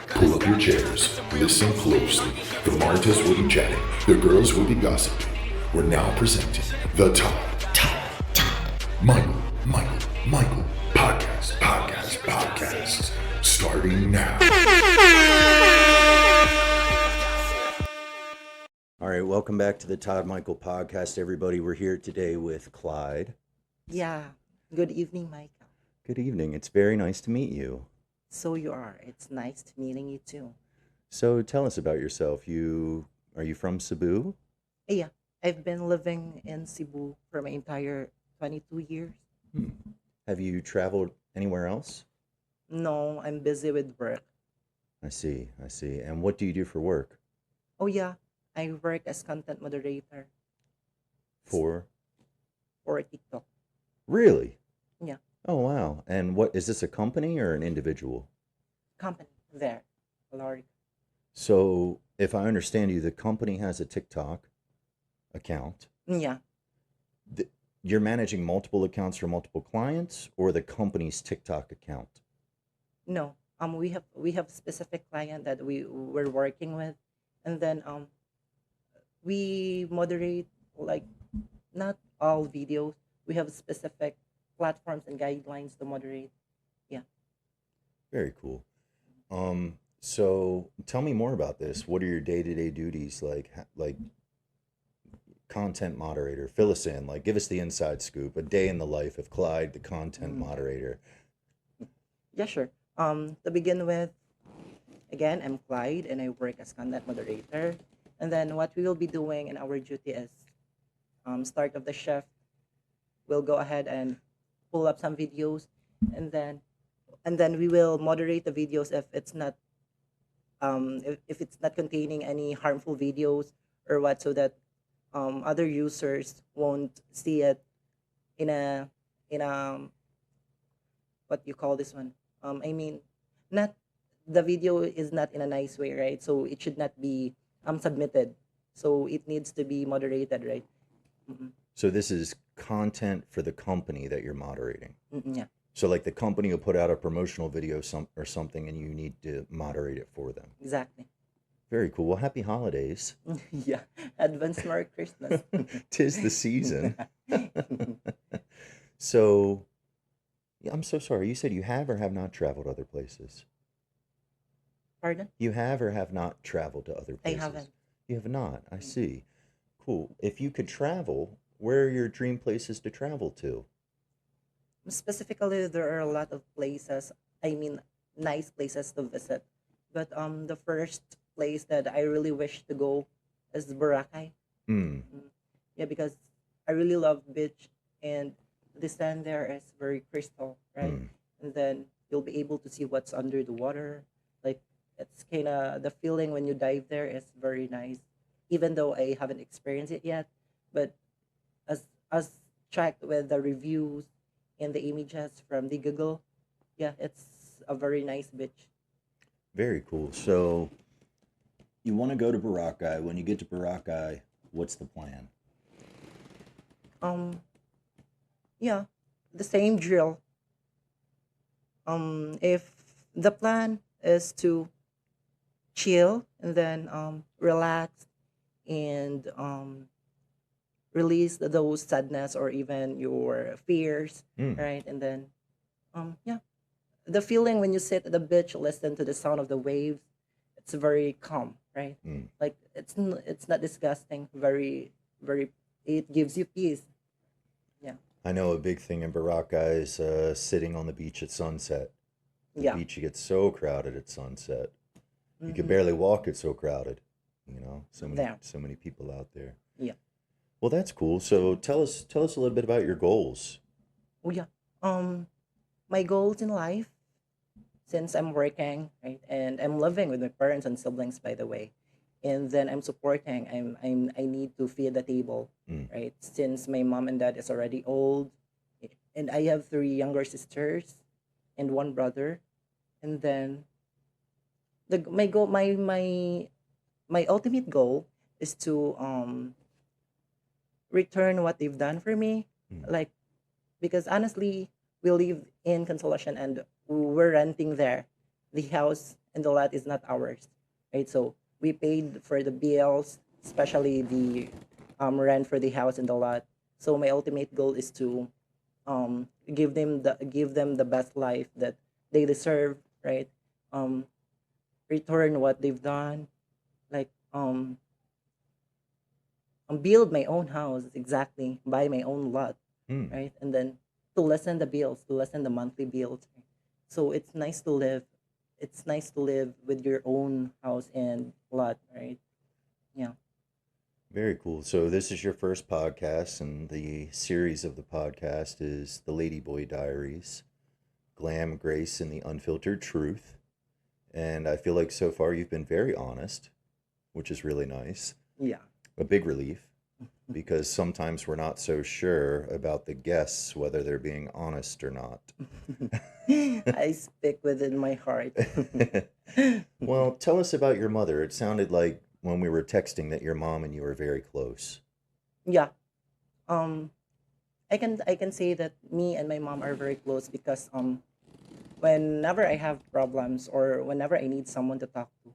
Pull up your chairs, listen closely. The Martas will be chatting, the girls will be gossiping. We're now presenting the Michael podcast, starting now. All right, welcome back to the Todd Michael podcast, everybody. We're here today with Clyde. Yeah. Good evening, Michael. Good evening. It's very nice to meet you. So you are. It's nice to meeting you too. So tell us about yourself. Are you from Cebu? Yeah. I've been living in Cebu for my entire 22 years. Have you traveled anywhere else? No, I'm busy with work. I see. And what do you do for work? Oh yeah. I work as content moderator For? for TikTok. Really? Yeah. Oh, wow. And what is this, a company or an individual? Company there. Lord. So if I understand you, the company has a TikTok account. Yeah. You're managing multiple accounts for multiple clients, or the company's TikTok account? No. We have specific client that we're working with, and then we moderate, like, not all videos. We have specific platforms and guidelines to moderate. Yeah. Very cool. So tell me more about this. What are your day-to-day duties like content moderator? Fill us in. Like, give us the inside scoop. A day in the life of Clyde, the content moderator. Yeah, sure. To begin with, again, I'm Clyde and I work as content moderator. And then what we will be doing in our duty is start of the shift, we'll go ahead and pull up some videos, and then we will moderate the videos if it's not containing any harmful videos or what, so that other users won't see it in a what you call this one. I mean, not the video is not in a nice way, right? So it should not be submitted. So it needs to be moderated, right? Mm-mm. So this is content for the company that you're moderating. Mm-mm, yeah. So like the company will put out a promotional video or something, and you need to moderate it for them. Exactly. Very cool. Well, happy holidays. Yeah. Advance Merry Christmas. 'Tis the season. So, yeah, I'm so sorry. You said you have or have not traveled other places? Pardon? You have or have not traveled to other I places? haven't. You have not. I see. Cool. If you could travel, where are your dream places to travel to? Specifically, there are a lot of places. I mean, nice places to visit. But the first place that I really wish to go is Boracay. Hmm. Mm. Yeah, because I really love beach, and the sand there is very crystal, right? Hmm. And then you'll be able to see what's under the water. Like, it's kind of the feeling when you dive there is very nice. Even though I haven't experienced it yet, but as checked with the reviews and the images from the Google, yeah, it's a very nice beach. Very cool. So you want to go to Boracay. When you get to Boracay, what's the plan? Um, yeah, the same drill. If the plan is to chill and then relax and release those sadness or even your fears, Hmm. right? And then yeah, the feeling when you sit at the beach, listen to the sound of the waves, it's very calm, right? Hmm. Like it's not disgusting. Very, it gives you peace. Yeah, I know a big thing in Boracay is sitting on the beach at sunset. The yeah. beach gets so crowded at sunset. You can Hmm. barely walk, it's so crowded. There. So many people out there. Yeah. Well, that's cool. So tell us a little bit about your goals. Oh yeah. My goals in life, since I'm working, right, and I'm living with my parents and siblings, by the way, and then I'm supporting. I need to feed the table, Mm. right? Since my mom and dad is already old, and I have three younger sisters and one brother, and then the my goal my ultimate goal is to return what they've done for me, Mm. like, because honestly we live in Consolacion and we're renting there the house, and the lot is not ours, right? So we paid for the bills, especially the rent for the house and the lot. So my ultimate goal is to give them the best life that they deserve, right? Um, return what they've done, like build my own house, exactly, buy my own lot, Hmm. right? And then to lessen the bills, to lessen the monthly bills. So it's nice to live. It's nice to live with your own house and lot, right? Yeah. Very cool. So this is your first podcast, and the series of the podcast is the Ladyboy Diaries, Glam, Grace, and the Unfiltered Truth. And I feel like so far you've been very honest, which is really nice. Yeah. A big relief, because sometimes we're not so sure about the guests whether they're being honest or not. I speak within my heart. Well, tell us about your mother. It sounded like when we were texting that your mom and you were very close. Yeah. Um I can say that me and my mom are very close because whenever I have problems or whenever I need someone to talk to,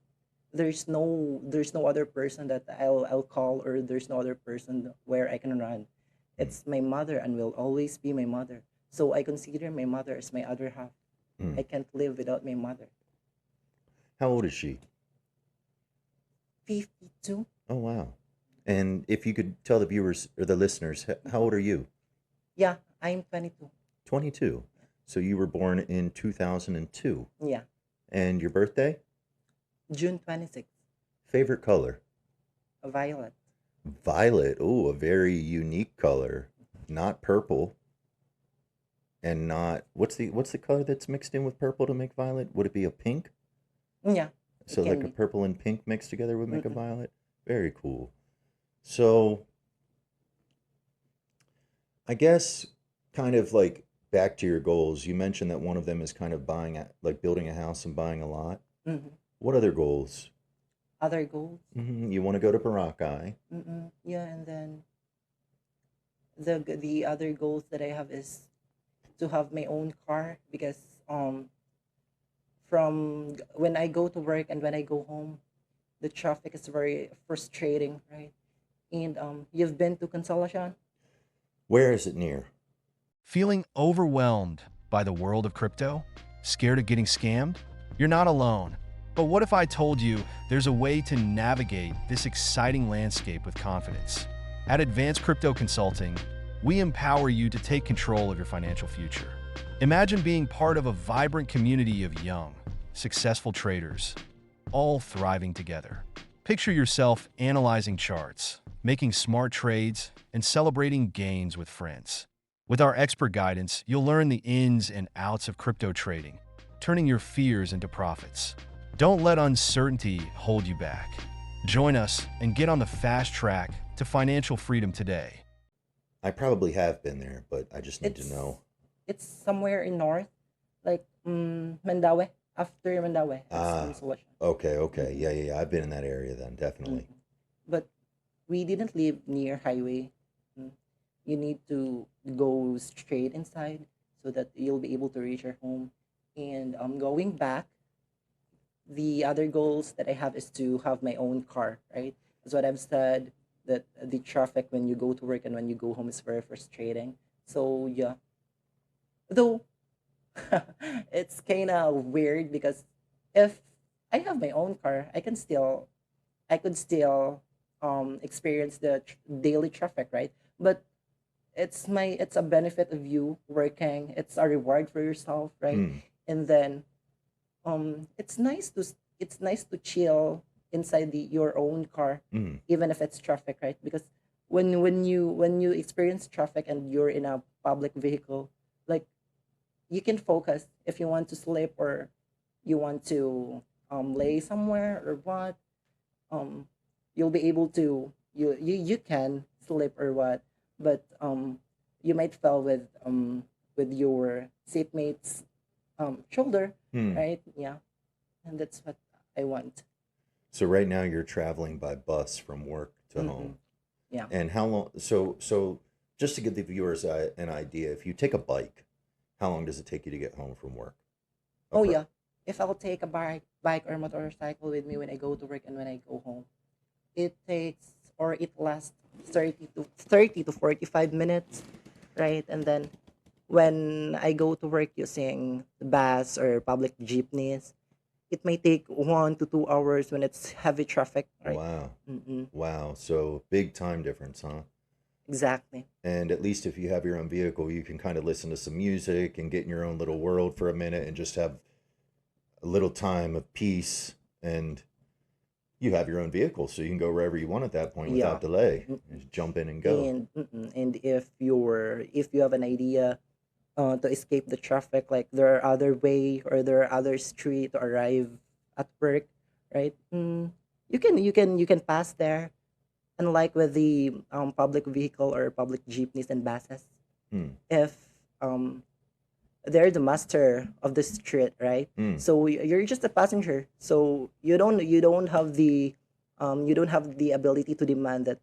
there's no other person that I'll call, or there's no other person where I can run. Mm, It's my mother and will always be my mother. So I consider my mother as my other half. mm. I can't live without my mother. How old is she? 52? Oh, wow. And if you could tell the viewers or the listeners, how old are you? Yeah, I'm 22. 22. So you were born in 2002. Yeah, And your birthday? June 26th. Favorite color? Violet. Violet. Oh, a very unique color. Not purple. And not what's the color that's mixed in with purple to make violet? Would it be a pink? Yeah, it So like can a be. purple and pink mixed together would make a Mm-mm. violet? Very cool. So I guess kind of like back to your goals, you mentioned that one of them is kind of like building a house and buying a lot. Hmm. What other goals? Other goals? You want to go to Boracay. Mm-mm. Yeah, and then the other goals that I have is to have my own car because when I go to work and when I go home, the traffic is very frustrating, right? And you've been to Consolacion? Where is it near? Feeling overwhelmed by the world of crypto? Scared of getting scammed? You're not alone. But what if I told you there's a way to navigate this exciting landscape with confidence? At Advanced Crypto Consulting, we empower you to take control of your financial future. Imagine being part of a vibrant community of young, successful traders, all thriving together. Picture yourself analyzing charts, making smart trades, and celebrating gains with friends. With our expert guidance, you'll learn the ins and outs of crypto trading, turning your fears into profits. Don't let uncertainty hold you back. Join us and get on the fast track to financial freedom today. I probably have been there, but I just need to It's know. it's somewhere in north, like Mandaue. After Mandaue, it's Ah, Consolacion. okay. Mm-mm. Yeah. I've been in that area then, definitely. Mm-mm. But we didn't live near highway. Mm. You need to go straight inside so that you'll be able to reach your home. And going back, the other goals that I have is to have my own car, right? That's what I've said, that the traffic when you go to work and when you go home is very frustrating. So yeah, though it's kind of weird because if I have my own car, I could still experience the daily traffic, right? But it's a benefit of you working. It's a reward for yourself, right? Hmm. And then it's nice to chill inside your own car, Mm. even if it's traffic, right? Because when you experience traffic and you're in a public vehicle, like you can focus if you want to sleep or you want to lay somewhere or what, um you'll be able to you can sleep or what, but you might fall with your seatmate's shoulder, Hmm. right? Yeah, and that's what I want. So right now you're traveling by bus from work to Mm-mm. home. Yeah. And how long? So just to give the viewers an idea, if you take a bike, how long does it take you to get home from work? A Oh per yeah, if I'll take a bike or motorcycle with me when I go to work and when I go home. It takes or it lasts 30 to 45 minutes, right? And then when I go to work using the bus or public jeepneys, it may take 1 to 2 hours when it's heavy traffic, right? Wow. Mm-mm. Wow. So big time difference, huh? Exactly. And at least if you have your own vehicle, you can kind of listen to some music and get in your own little world for a minute and just have a little time of peace. And you have your own vehicle, so you can go wherever you want at that point Yeah. without delay. Mm. Just jump in and go. And if you have an idea to escape the traffic, like there are other way or there are other street to arrive at work, right? You can pass there. Unlike with the public vehicle or public jeepneys and buses, Hmm. if they're the master of the street, right? Hmm. So you're just a passenger. So you don't have the ability to demand that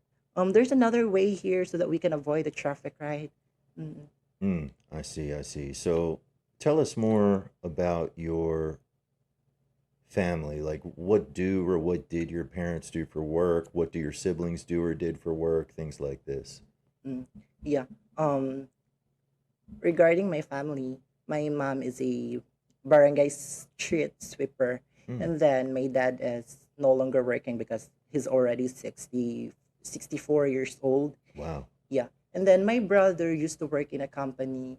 there's another way here so that we can avoid the traffic, right? Mm. Hmm. I see. I see. So tell us more about your family. Like, what do or what did your parents do for work? What do your siblings do or did for work? Things like this. Mm. Yeah. Um, Regarding my family, my mom is a barangay street sweeper, Hmm. and then my dad is no longer working because he's already 64 years old. Wow. Yeah. And then my brother used to work in a company,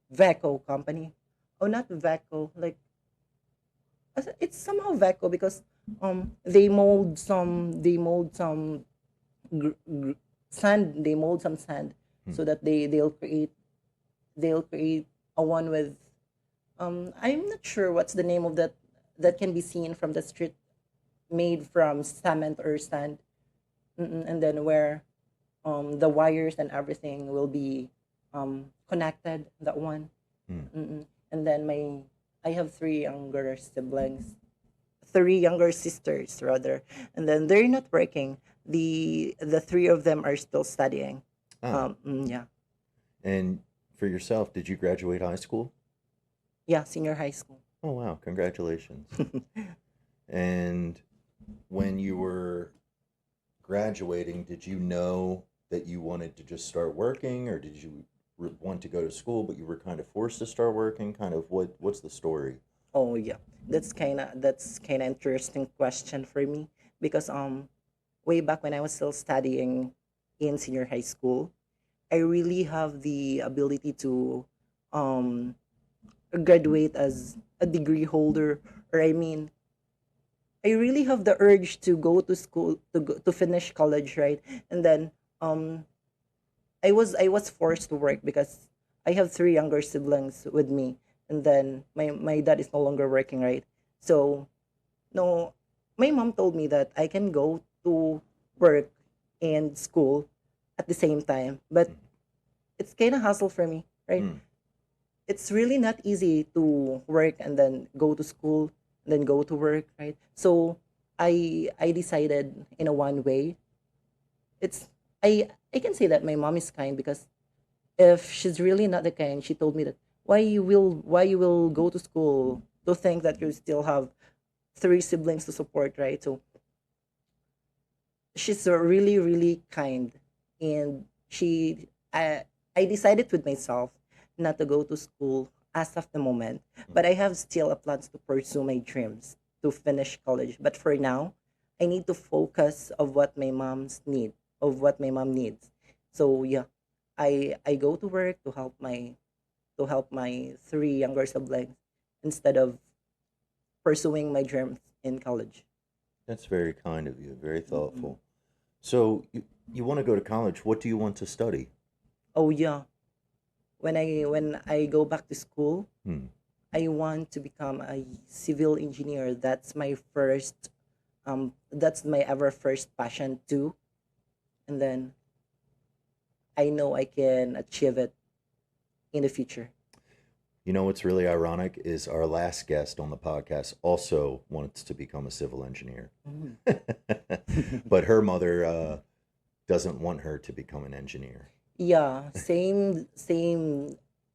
Veco company. Oh, not Veco. Like it's somehow Veco because they mold some sand. They mold some sand Hmm. so that they'll create a one with I'm not sure what's the name of that can be seen from the street, made from cement or sand. And then where the wires and everything will be connected, that one. Hmm. And then I have three younger sisters rather, and then they're not working. The three of them are still studying. Ah. Yeah. And for yourself, did you graduate high school? Yeah, senior high school. Oh, wow. Congratulations. And when you were graduating, did you know that you wanted to just start working, or did you want to go to school, but you were kind of forced to start working? Kind of what's the story? Oh yeah, that's kind of interesting question for me because way back when I was still studying in senior high school, I really have the ability to um graduate as a degree holder, or I mean, I really have the urge to go to school to finish college, right? And then um I was forced to work because I have three younger siblings with me, and then my dad is no longer working, right? So no, my mom told me that I can go to work and school at the same time, but it's kind of hassle for me, right? Hmm. It's really not easy to work and then go to school and then go to work, right? So I decided in a one way. It's I can say that my mom is kind because if she's really not the kind, she told me that why you will go to school to think that you still have three siblings to support, right? So she's really really kind, and I decided with myself not to go to school as of the moment, but I have still a plans to pursue my dreams to finish college. But for now, I need to focus of what my mom needs. So yeah, I go to work to help my three younger siblings instead of pursuing my dreams in college. That's very kind of you, very Mm-mm. thoughtful. So you want to go to college. What do you want to study? Oh yeah, when I go back to school, Hmm. I want to become a civil engineer. That's my ever first passion too. And then I know I can achieve it in the future. You know what's really ironic is our last guest on the podcast also wants to become a civil engineer. Mm. But her mother doesn't want her to become an engineer. Yeah, same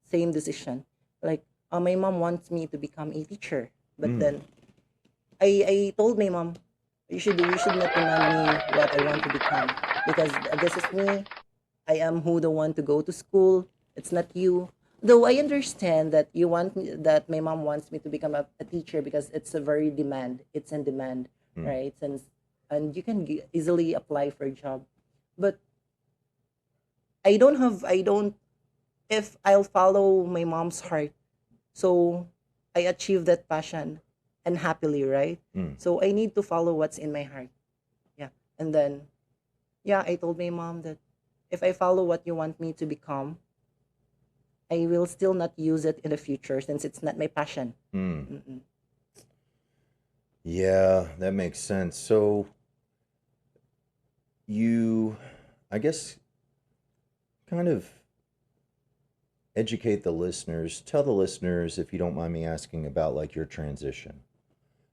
decision. Like my mom wants me to become a teacher, but Mm. then I told my mom, you should not demand me what I want to become, because this is me. I am who the one to go to school. It's not you. Though I understand that that my mom wants me to become a teacher because it's a very demand. It's in demand, Mm. right? Since and you can easily apply for a job. But I don't, if I'll follow my mom's heart, so I achieve that passion and happily, right? Mm. So I need to follow what's in my heart. Yeah. And then, yeah, I told my mom that if I follow what you want me to become, I will still not use it in the future since it's not my passion. Mm. Mm-mm. Yeah, that makes sense. So you, I guess, kind of educate the listeners. Tell the listeners, if you don't mind me asking, about like your transition.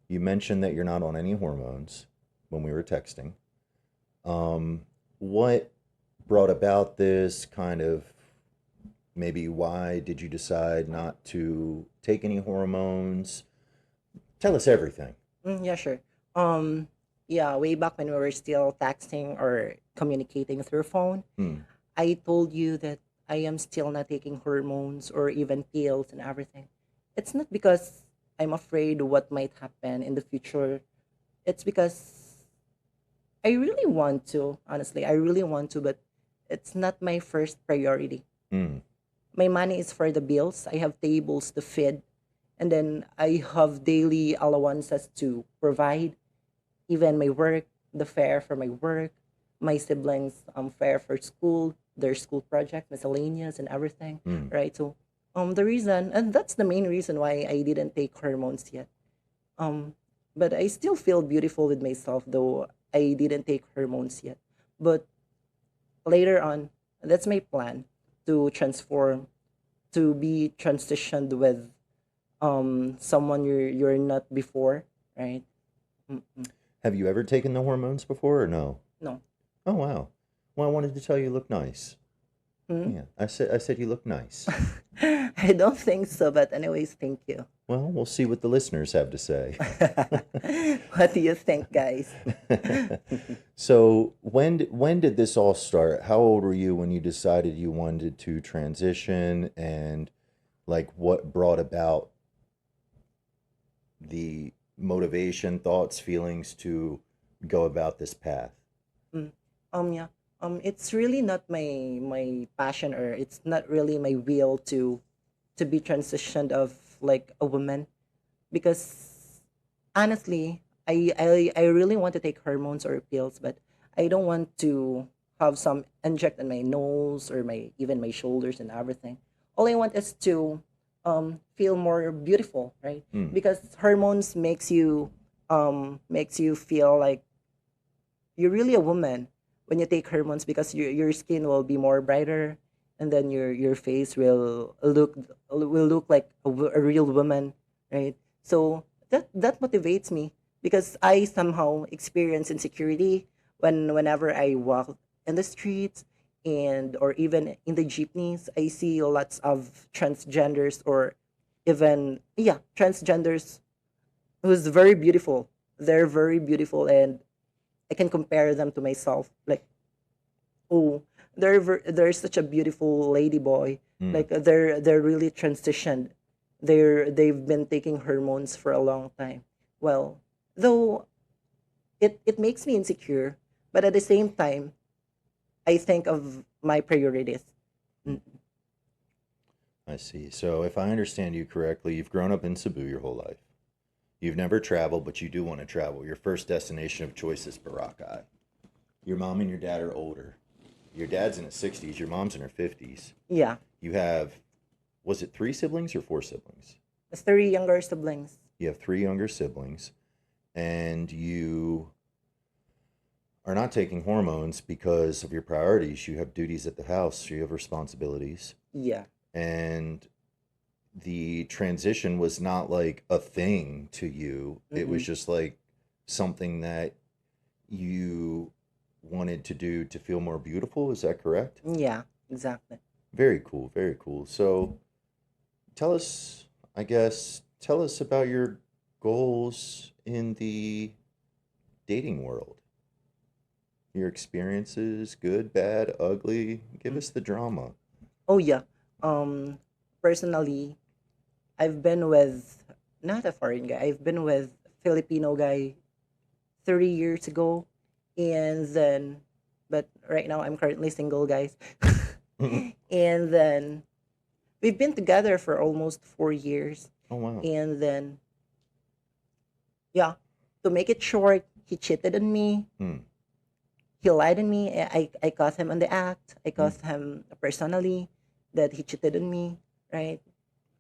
You mentioned that you're not on any hormones when we were texting. What brought about this kind of, maybe why did you decide not to take any hormones? Tell us everything. Yeah, sure. Um, yeah, way back when we were still texting or communicating through phone, Hmm. I told you that I am still not taking hormones or even pills and everything. It's not because I'm afraid what might happen in the future. It's because I really want to, honestly. I really want to, but it's not my first priority. Hmm. My money is for the bills. I have tables to feed, and then I have daily allowances to provide, even my work, the fare for my work, my siblings fare for school, their school project, miscellaneous and everything, Hmm. right? So the reason, and that's the main reason why I didn't take hormones yet. Um but I still feel beautiful with myself though I didn't take hormones yet. But later on, that's my plan to transform, to be transitioned with someone you're not before, right? Mm-mm. Have you ever taken the hormones before or no? No. Oh wow. Well, I wanted to tell you look nice. Hmm? Yeah, I said you look nice. I don't think so, but anyways, thank you. Well, we'll see what the listeners have to say. What do you think, guys? So when did this all start? How old were you when you decided you wanted to transition, and like what brought about the motivation, thoughts, feelings to go about this path? Mm. Yeah. It's really not my passion, or it's not really my will to be transitioned of like a woman, because honestly, I really want to take hormones or pills, but I don't want to have some inject in my nose or my even my shoulders and everything. All I want is to feel more beautiful, right? Hmm. Because hormones makes you feel like you're really a woman when you take hormones, because your skin will be more brighter, and then your face will look like a real woman, right? So that motivates me, because I somehow experience insecurity whenever I walk in the streets, and or even in the jeepneys. I see lots of transgenders, or even, yeah, transgenders who's very beautiful. They're very beautiful, and I can compare them to myself. Like, oh, they're such a beautiful lady boy. Hmm. Like, they're really transitioned. They've been taking hormones for a long time. Well, though it makes me insecure, but at the same time, I think of my priorities. Mm. I see. So if I understand you correctly, you've grown up in Cebu your whole life. You've never traveled, but you do want to travel. Your first destination of choice is Boracay. Your mom and your dad are older. Your dad's in his 60s, your mom's in her 50s. Yeah, You have, was it three siblings or four siblings? it's 3 younger siblings. You have three younger siblings, and you are not taking hormones because of your priorities. You have duties at the house, you have responsibilities. Yeah. And the transition was not like a thing to you. It was Mm-mm. just like something that you wanted to do to feel more beautiful. Is that correct? Yeah, exactly. Very cool. Very cool. So tell us, I guess, tell us about your goals in the dating world? Your experiences, good, bad, ugly. Give us the drama. Oh yeah. Um, Personally, I've been with not a foreign guy. I've been with Filipino guy 30 years ago, and then, but right now I'm currently single, guys. Oh And then we've been together for almost 4 years, wow. and then yeah, to make it short, he cheated on me. Hmm. He lied on me. I caught him on the act. I Hmm. caught him personally that he cheated on me, right?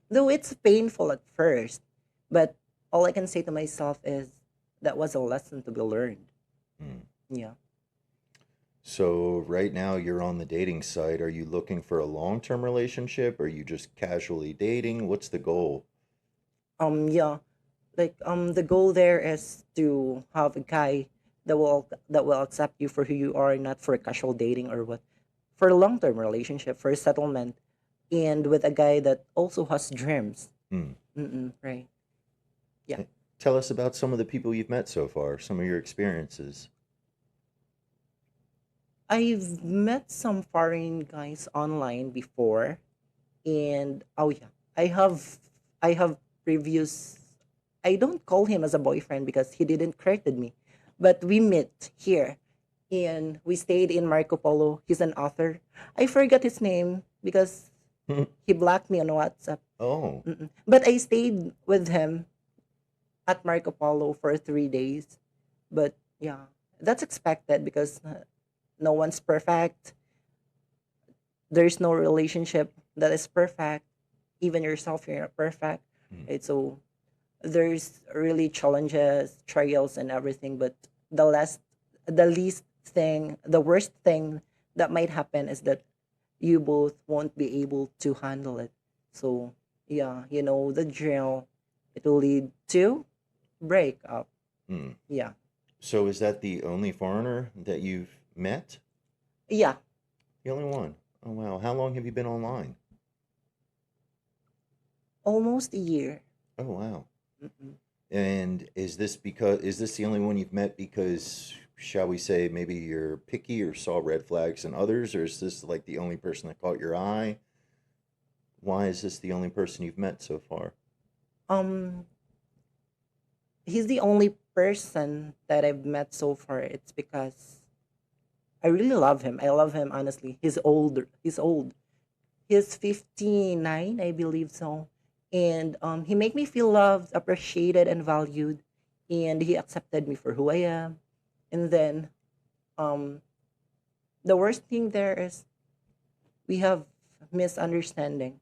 Though it's painful at first, but all I can say to myself is that was a lesson to be learned. Hmm. Yeah. So right now you're on the dating site. Are you looking for a long-term relationship? Are you just casually dating? What's the goal? Yeah. Like the goal there is to have a guy that will accept you for who you are, not for casual dating or what. For a long term relationship, for a settlement, and with a guy that also has dreams. Hmm. Right. Yeah. Eh, Tell us about some of the people you've met so far, some of your experiences. I've met some foreign guys online before, and oh yeah, I have previous. I don't call him as a boyfriend because he didn't courted me, but we met here, and we stayed in Marco Polo. He's an author. I forgot his name because he blocked me on WhatsApp. Oh, But I stayed with him at Marco Polo for 3 days. But yeah, that's expected because no one's perfect. There's no relationship that is perfect. Even yourself, you're not perfect. hmm. Right? So there's really challenges, trials, and everything. But the last, the least thing, the worst thing that might happen is that you both won't be able to handle it. So yeah, you know the drill. It will lead to breakup. Hmm. Yeah, So is that the only foreigner that you've met? yeah, The only one? Oh wow. How long have you been online? almost a year. Oh wow. Mm-mm. And is this the only one you've met because, shall we say, maybe you're picky or saw red flags in others, or is this like the only person that caught your eye? Why is this the only person you've met so far? Um, he's the only person that I've met so far. It's because I really love him. I love him honestly. He's older. He's old. He's 59, I believe so. And he made me feel loved, appreciated, and valued. And he accepted me for who I am. And then um, the worst thing there is we have misunderstanding.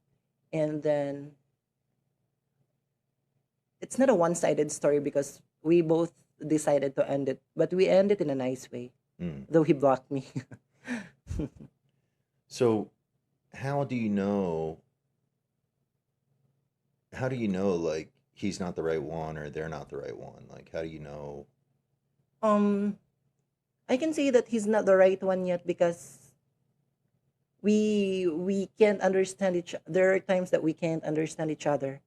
And then it's not a one-sided story because we both decided to end it, but we end it in a nice way. Hmm. Though he blocked me. So, how do you know? How do you know like he's not the right one or they're not the right one? Like, how do you know? um, I can say that he's not the right one yet because we can't understand each. There are times that we can't understand each other,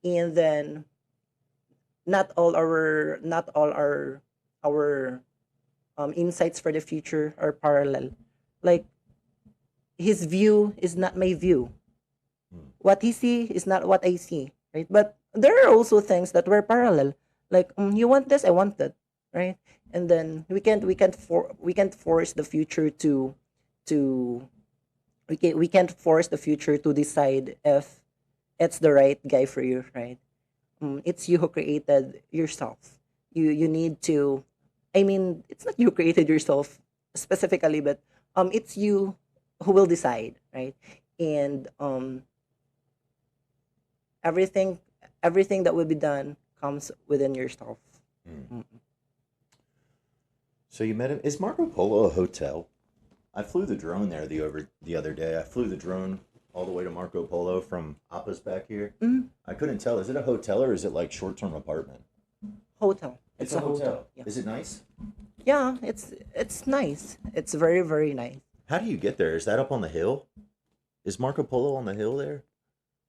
and then not all our insights for the future are parallel. Like his view is not my view. Hmm. What he see is not what I see, right? But there are also things that were parallel. Like you want this, I want that, right? And then we can't force the future to we can't force the future to decide if it's the right guy for you, right? It's you who created yourself. You need to. I mean, it's not you created yourself specifically, but it's you who will decide, right? And everything everything that will be done comes within yourself. Hmm. Mm. So you met him. Is Marco Polo a hotel? I flew the drone there the other day. I flew the drone all the way to Marco Polo from Appa's back here. Mm, I couldn't tell. Is it a hotel or is it like short-term apartment? hotel. It's It's a a hotel. hotel. Yeah. Is it nice? Yeah, it's nice. It's very very nice. How do you get there? Is that up on the hill? Is Marco Polo on the hill there?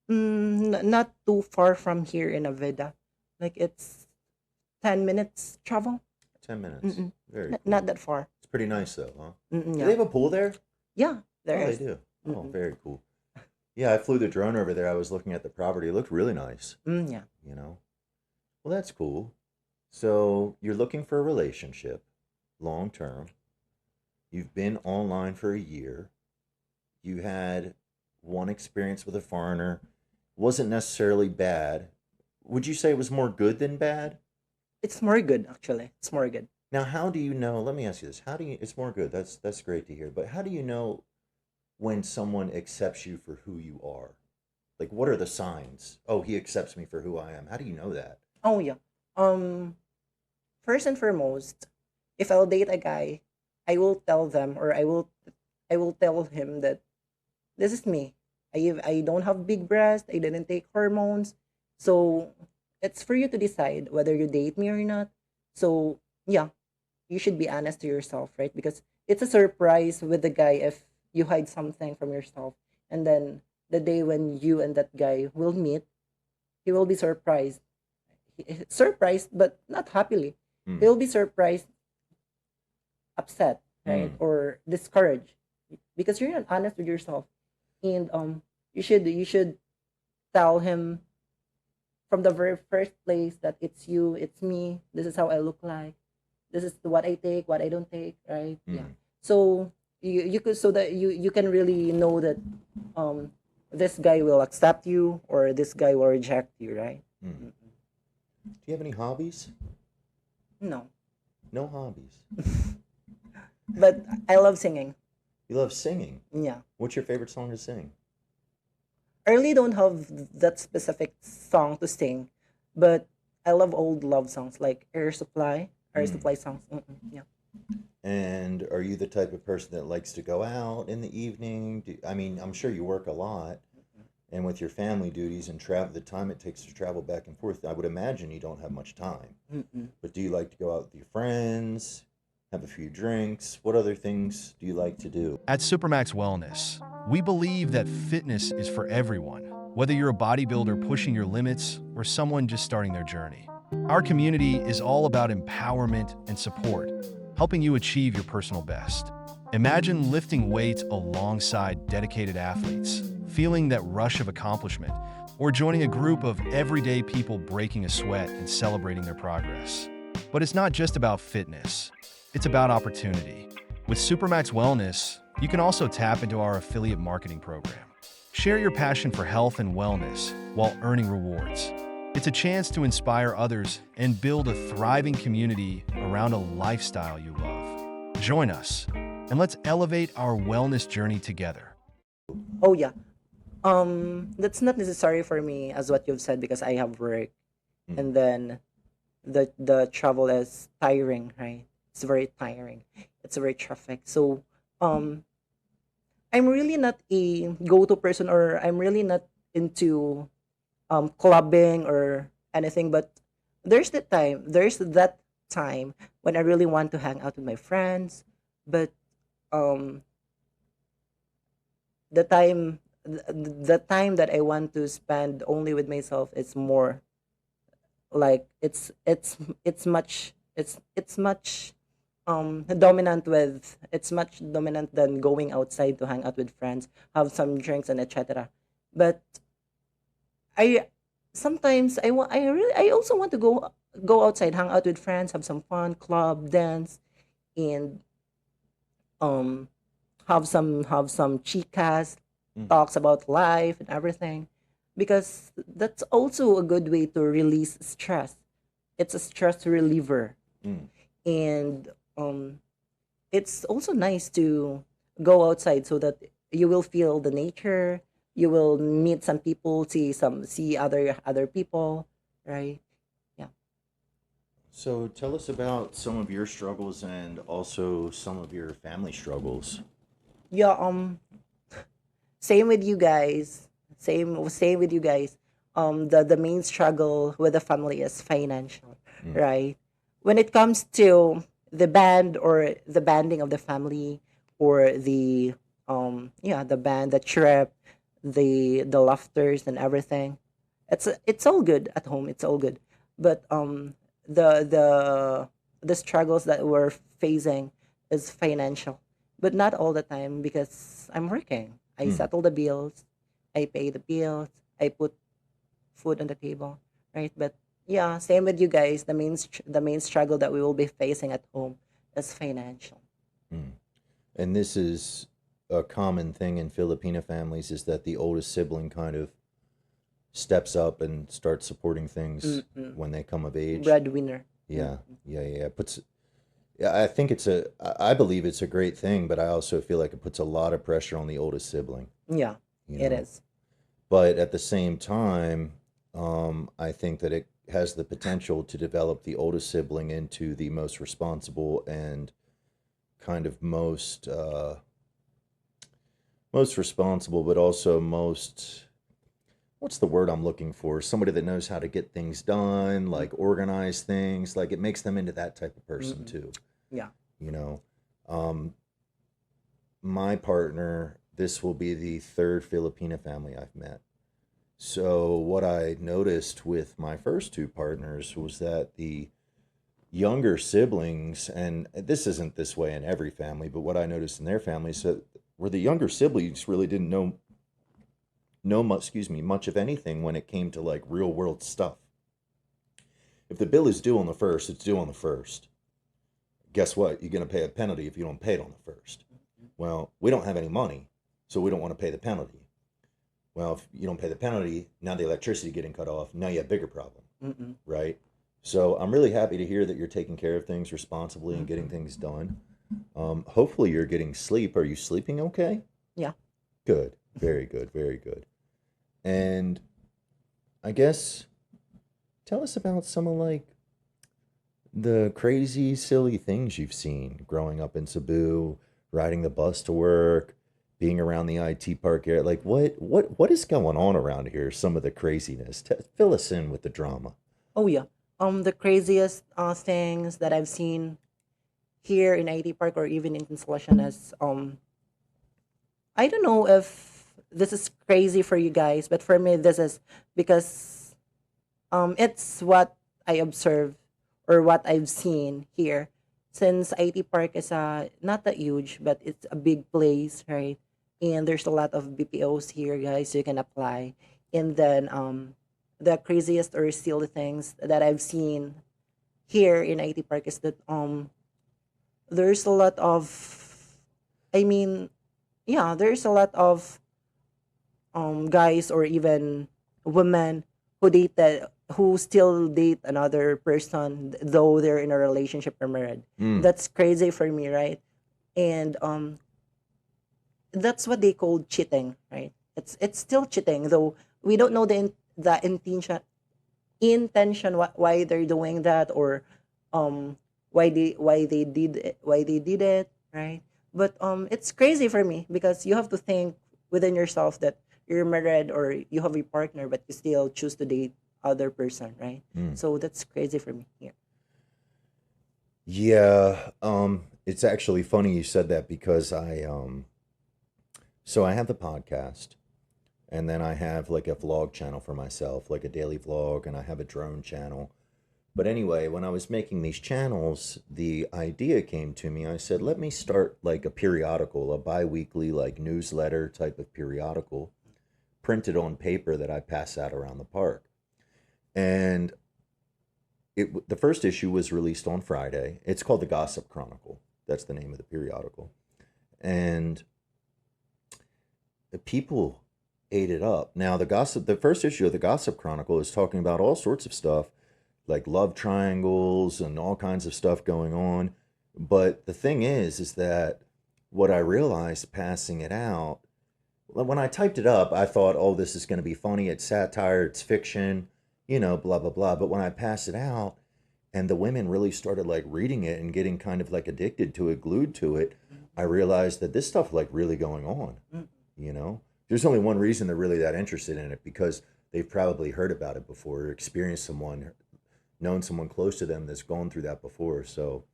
Not too far from here in Aveda. Like it's 10 minutes travel. 10 minutes. Mm-mm. Very cool. Not that far. It's pretty nice though, huh? Mm-mm, Do yeah. they have a pool there? Yeah, there Oh, they is. do. Oh, Mm-mm. very cool. Yeah, I flew the drone over there. I was looking at the property. It looked really nice, Yeah. you know. Well, that's cool. So you're looking for a relationship, long term. You've been online for a year. You had one experience with a foreigner. Wasn't necessarily bad. Would you say it was more good than bad? It's more good, actually. It's more good. Now, how do you know? Let me ask you this. How do you? It's more good. That's great to hear. But how do you know when someone accepts you for who you are? Like, what are the signs? Oh, he accepts me for who I am. How do you know that? Oh, yeah. First and foremost, if I'll date a guy, I will tell them, or I will tell him that this is me. I don't have big breasts. I didn't take hormones. So it's for you to decide whether you date me or not. So yeah, you should be honest to yourself, right? Because it's a surprise with the guy if you hide something from yourself, and then the day when you and that guy will meet, he will be surprised. Surprised, but not happily. Mm, He'll be surprised, upset, right, mm, or discouraged because you're not honest with yourself, and you should tell him from the very first place that it's you, it's me. This is how I look like. This is what I take, what I don't take, right? Yeah. mm. So you could, so that you can really know that um this guy will accept you or this guy will reject you, right? Mm. Do you have any hobbies? No, No hobbies. but I love singing. You love singing. Yeah. What's your favorite song to sing? I really don't have that specific song to sing, but I love old love songs like Air Mm. Supply songs. Yeah. And are you the type of person that likes to go out in the evening? I mean, I'm sure you work a lot, and with your family duties and travel, the time it takes to travel back and forth, I would imagine you don't have much time. Mm-mm. But do you like to go out with your friends, have a few drinks? What other things do you like to do? At Supermax Wellness, we believe that fitness is for everyone, whether you're a bodybuilder pushing your limits or someone just starting their journey. Our community is all about empowerment and support, helping you achieve your personal best. Imagine lifting weights alongside dedicated athletes, feeling that rush of accomplishment, or joining a group of everyday people breaking a sweat and celebrating their progress. But it's not just about fitness, it's about opportunity. With Supermax Wellness, you can also tap into our affiliate marketing program. Share your passion for health and wellness while earning rewards. It's a chance to inspire others and build a thriving community around a lifestyle you love. Join us, and let's elevate our wellness journey together. Oh yeah. That's not necessary for me as what you've said because I have work, Mm. and then the travel is tiring, right? It's very tiring. It's very traffic. So um I'm really not a go-to person, or I'm really not into clubbing or anything, but there's that time when I really want to hang out with my friends, but um the time that I want to spend only with myself is more like it's much dominant than going outside to hang out with friends, have some drinks and etc. But I sometimes I also want to go outside, hang out with friends, have some fun, club, dance, and um have some chicas, Mm. talks about life and everything, because that's also a good way to release stress. It's a stress reliever, Mm. and um it's also nice to go outside so that you will feel the nature, you will meet some people, see other people, right? Yeah. So tell us about some of your struggles and also some of your family struggles. Yeah, same with you guys. Same with you guys. The main struggle with the family is financial, Mm. right? When it comes to the band or the banding of the family, or the band, the trip, the laughters and everything, it's all good at home. It's all good, but the the the struggles that we're facing is financial, but not all the time because I'm working. I Hmm. settle the bills, I pay the bills, I put food on the table, right? But yeah, same with you guys. The main struggle that we will be facing at home is financial. Hmm. And this is a common thing in Filipino families is that the oldest sibling kind of steps up and starts supporting things Mm-mm. when they come of age. Breadwinner. Yeah, Mm-mm. yeah. Puts yeah, I think I believe it's a great thing, but I also feel like it puts a lot of pressure on the oldest sibling, Yeah, you it know. is. But at the same time, I think that it has the potential to develop the oldest sibling into the most responsible and kind of most responsible, but also most, what's the word I'm looking for? Somebody that knows how to get things done, like Mm-mm. organize things, like it makes them into that type of person Mm-mm. too, Yeah. you know. Um, my partner, this will be the third Filipina family I've met. So what I noticed with my first two partners was that the younger siblings, and this isn't this way in every family, but what I noticed in their families that where the younger siblings really didn't know much, much of anything when it came to like real world stuff. If the bill is due on the first, it's due on the first. Guess what? You're going to pay a penalty if you don't pay it on the first. Well, we don't have any money, so we don't want to pay the penalty. Well, if you don't pay the penalty, now the electricity getting cut off, now you have a bigger problem, Mm-mm. right? So I'm really happy to hear that you're taking care of things responsibly and getting Mm-mm. things done. Hopefully you're getting sleep. Are you sleeping okay? Yeah. Good. Very good. Very good. And I guess tell us about some of like the crazy, silly things you've seen growing up in Cebu, riding the bus to work, being around the IT park area. Like what is going on around here? Some of the craziness. Fill us in with the drama. Oh yeah. The craziest things that I've seen here in IT Park or even in Constellation is I don't know if this is crazy for you guys, but for me this is because it's what I observe or what I've seen here. Since IT Park is not that huge, but it's a big place, right? And there's a lot of BPOs here, guys. You can apply, and then the craziest or silly things that I've seen here in IT Park is that there's a lot of, I mean, yeah, there's a lot of guys or even women who still date another person though they're in a relationship or married. Mm. That's crazy for me, right? And that's what they call cheating, right? It's still cheating though we don't know the intention why they're doing that or um why they did it, right? But it's crazy for me because you have to think within yourself that you're married or you have a partner but you still choose to date other person, right? Mm. So that's crazy for me here. Yeah, it's actually funny you said that because so I have the podcast and then I have like a vlog channel for myself, like a daily vlog, and I have a drone channel. But anyway, when I was making these channels, the idea came to me. I said, let me start like a periodical, a bi-weekly like newsletter type of periodical printed on paper that I pass out around the park. And the first issue was released on Friday. It's called the Gossip Chronicle. That's the name of the periodical. And the people ate it up. Now the first issue of the Gossip Chronicle is talking about all sorts of stuff like love triangles and all kinds of stuff going on. But the thing is that what I realized passing it out, when I typed it up, I thought, oh, this is going to be funny. It's satire, it's fiction, blah, blah, blah. But when I passed it out and the women really started like reading it and getting kind of like addicted to it, glued to it, I realized that this stuff like really going on, Mm. you know? There's only one reason they're really that interested in it because they've probably heard about it before or experienced someone, known someone close to them that's gone through that before. So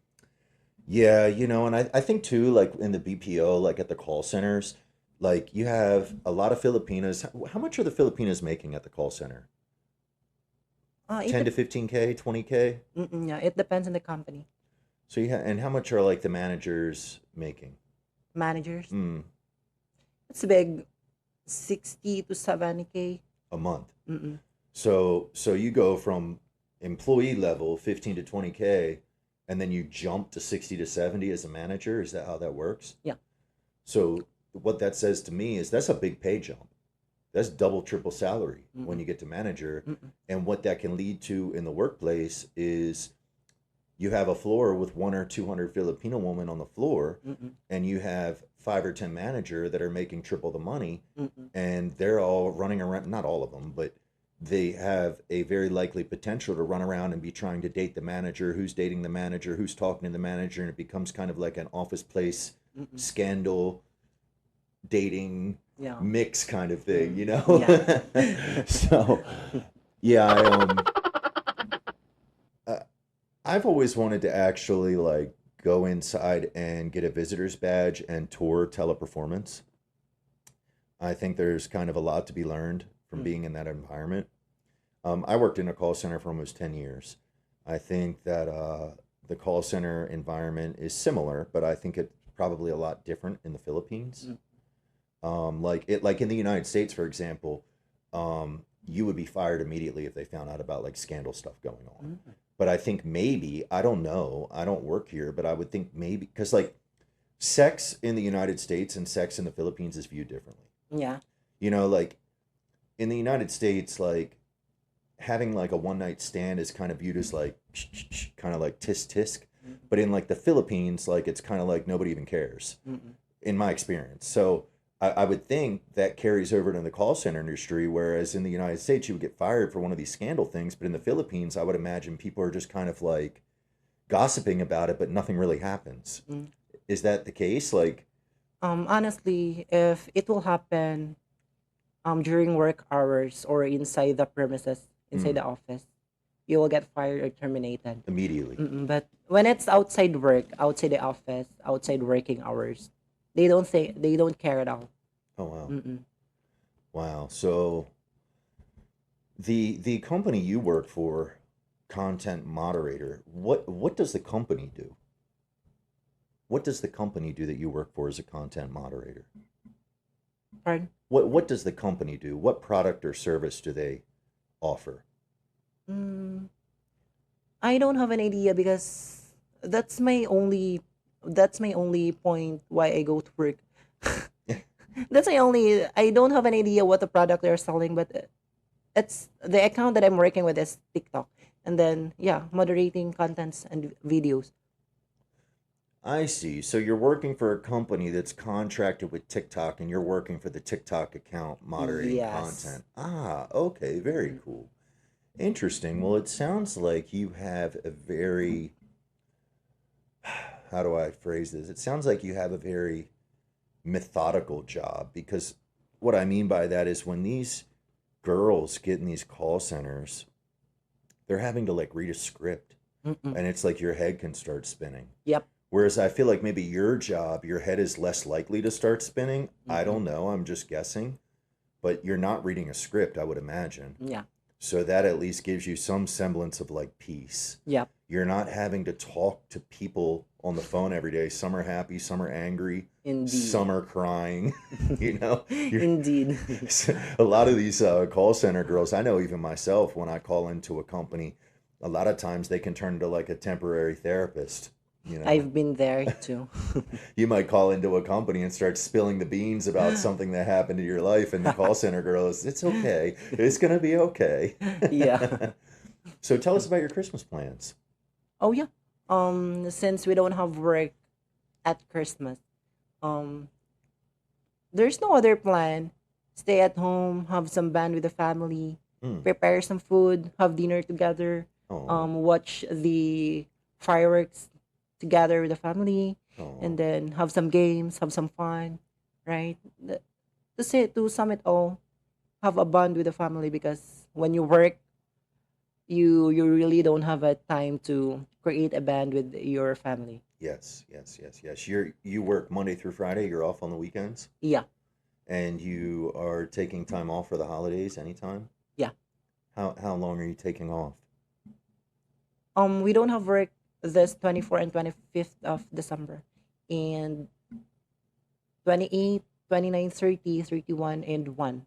yeah, and I think too, like in the BPO, like at the call centers, like you have a lot of Filipinas. How much are the Filipinas making at the call center? It 10 to 15K, 20K? yeah, it depends on the company. So and how much are like the managers making? Managers, Mm, it's big, 60 to 70K. a month. Mm-mm. So you go from employee level 15 to 20K and then you jump to 60 to 70 as a manager. Is that how that works? Yeah. So what that says to me is that's a big pay jump. That's double, triple salary when Mm-mm. you get to manager. Mm-mm. And what that can lead to in the workplace is you have a floor with 1 or 200 Filipino women on the floor, Mm-mm. and you have 5 or 10 manager that are making triple the money, Mm-mm. and they're all running around. Not all of them, but they have a very likely potential to run around and be trying to date the manager, who's dating the manager, who's talking to the manager, and it becomes kind of like an office place Mm-mm. scandal dating Yeah. mix kind of thing, you know? Yeah. So, yeah, I've always wanted to actually like go inside and get a visitor's badge and tour teleperformance. I think there's kind of a lot to be learned from Mm. being in that environment. I worked in a call center for almost 10 years. I think that the call center environment is similar, but I think it's probably a lot different in the Philippines. Mm. Like in the United States, for example, you would be fired immediately if they found out about like scandal stuff going on. Mm. But I think maybe, I don't know, I don't work here, but I would think maybe, because like sex in the United States and sex in the Philippines is viewed differently. Yeah. You know, like in the United States, like having like a one night stand is kind of viewed as like kind of like tisk tisk. Mm. But in like the Philippines, like it's kind of like nobody even cares, Mm-mm. in my experience. So I would think that carries over to the call center industry, whereas in the United States, you would get fired for one of these scandal things. But in the Philippines, I would imagine people are just kind of like gossiping about it, but nothing really happens. Mm. Is that the case? Like, Honestly, if it will happen during work hours or inside the premises, inside the office, you will get fired or terminated. immediately? Mm-mm. But when it's outside work, outside the office, outside working hours, they don't care at all. Oh, wow. Mm-mm. Wow. So the company you work for, content moderator, what does the company do? What does the company do that you work for as a content moderator? Pardon? What does the company do? What product or service do they offer? Mm, I don't have an idea because that's my only that's my only point why I go to work. That's my only. I don't have an idea what the product they're selling, but it's the account that I'm working with is TikTok, and then yeah, moderating contents and videos. I see. So you're working for a company that's contracted with TikTok and you're working for the TikTok account moderating Yes. content. Ah, okay, very cool. Interesting. Well, it sounds like you have a very, how do I phrase this? It sounds like you have a very methodical job, because what I mean by that is when these girls get in these call centers, they're having to like read a script, Mm-mm. and it's like your head can start spinning. Yep. Whereas I feel like maybe your job, your head is less likely to start spinning. I don't know, I'm just guessing. But you're not reading a script, I would imagine. Yeah. So that at least gives you some semblance of like peace. Yep. You're not having to talk to people on the phone every day. Some are happy, some are angry, Indeed. some are crying. You know, Indeed. a lot of these call center girls, I know even myself, when I call into a company, a lot of times they can turn into like a temporary therapist. You know, I've been there too. you might call into a company and start spilling the beans about something that happened in your life, and the call center girl is, it's okay. It's going to be okay. Yeah. So tell us about your Christmas plans. Oh yeah. Since we don't have work at Christmas, um, there's no other plan. Stay at home, have some band with the family, Hmm. prepare some food, have dinner together, Oh, watch the fireworks together with the family, and oh. then have some games, have some fun, right? To sum it all, have a bond with the family because when you work, you really don't have a time to create a band with your family. Yes, yes, yes, yes. You work Monday through Friday. You're off on the weekends, Yeah, and you are taking time off for the holidays anytime. yeah. How long are you taking off? We don't have work this 24th and 25th of December, and 28th, 29th, 30th, 31, and 1.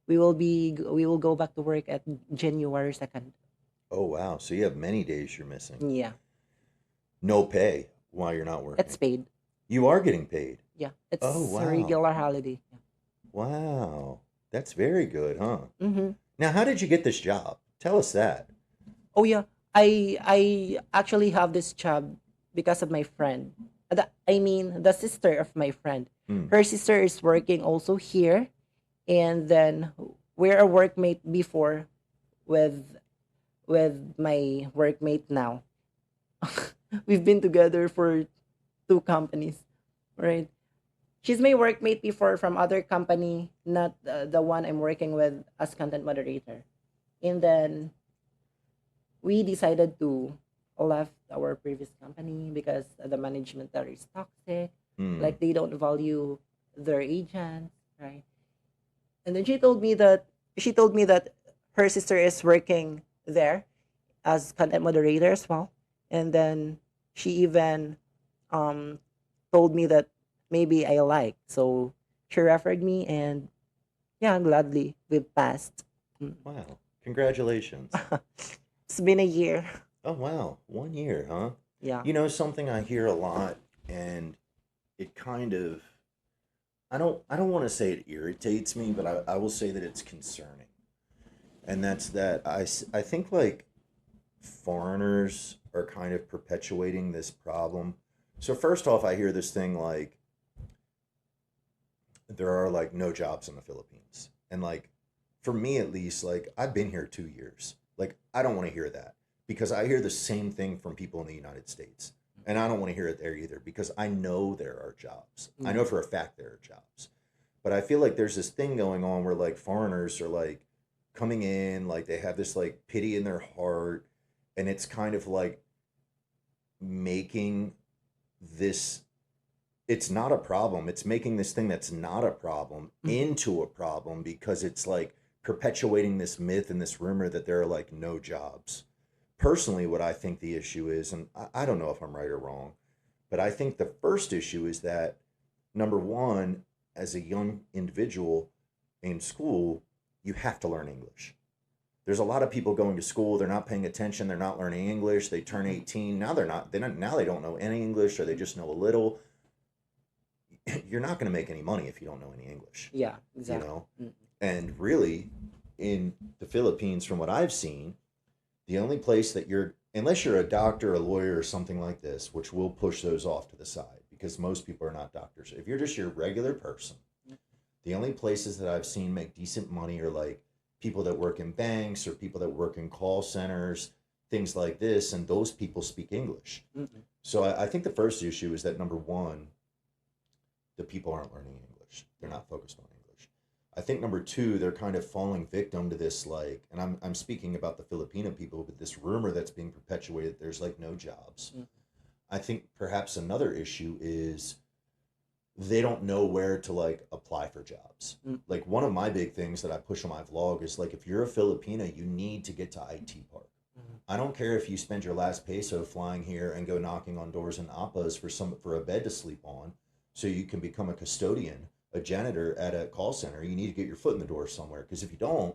We will go back to work at January 2nd. Oh wow, so you have many days you're missing. Yeah, No pay while you're not it's working. paid. You are getting paid. Yeah, it's Oh a wow. regular holiday. Wow. That's very good, huh? Mm-hmm. Now, how did you get this job? Tell us that. Oh yeah, I actually have this job because of my friend. I mean, the sister of my friend. Hmm. Her sister is working also here, and then we're a workmate before with my workmate now. We've been together for two companies, right? She's my workmate before from other company, not the one I'm working with as content moderator. And then we decided to left our previous company because the management there is toxic. Hmm. Like they don't value their agents, right? And then she told me that her sister is working there as content moderator as well. And then she even um told me that maybe I like. So she referred me, and yeah, gladly we passed. Mm. Wow. Congratulations. It's been a year. Oh wow. 1 year, huh? Yeah. You know, something I hear a lot, and it kind of, I don't want to say it irritates me, but I will say that it's concerning. And that's that I think like foreigners are kind of perpetuating this problem. So first off, I hear this thing like there are like no jobs in the Philippines. And like for me at least, like I've been here 2 years. Like I don't want to hear that because I hear the same thing from people in the United States. And I don't want to hear it there either because I know there are jobs. I know for a fact there are jobs. But I feel like there's this thing going on where like foreigners are like coming in, like they have this like pity in their heart, and it's kind of like making this, it's not a problem. It's making this thing that's not a problem into a problem because it's like perpetuating this myth and this rumor that there are like no jobs. Personally, what I think the issue is, and I don't know if I'm right or wrong, but I think the first issue is that number one, as a young individual in school, you have to learn English. There's a lot of people going to school, they're not paying attention, they're not learning English, they turn 18, now now they don't know any English or they just know a little. You're not going to make any money if you don't know any English. Yeah, You exactly. know? And really, in the Philippines, from what I've seen, the only place that unless you're a doctor, a lawyer, or something like this, which will push those off to the side because most people are not doctors. If you're just your regular person, the only places that I've seen make decent money are like people that work in banks or people that work in call centers, things like this, and those people speak English. So I think the first issue is that number one, the people aren't learning English. They're not focused on English. I think number two, they're kind of falling victim to this like, and I'm speaking about the Filipino people, but this rumor that's being perpetuated, there's like no jobs. I think perhaps another issue is they don't know where to like apply for jobs. Like one of my big things that I push on my vlog is like if you're a Filipino, you need to get to IT Park. I don't care if you spend your last peso flying here and go knocking on doors and appas for a bed to sleep on so you can become a custodian, a janitor at a call center. You need to get your foot in the door somewhere because if you don't,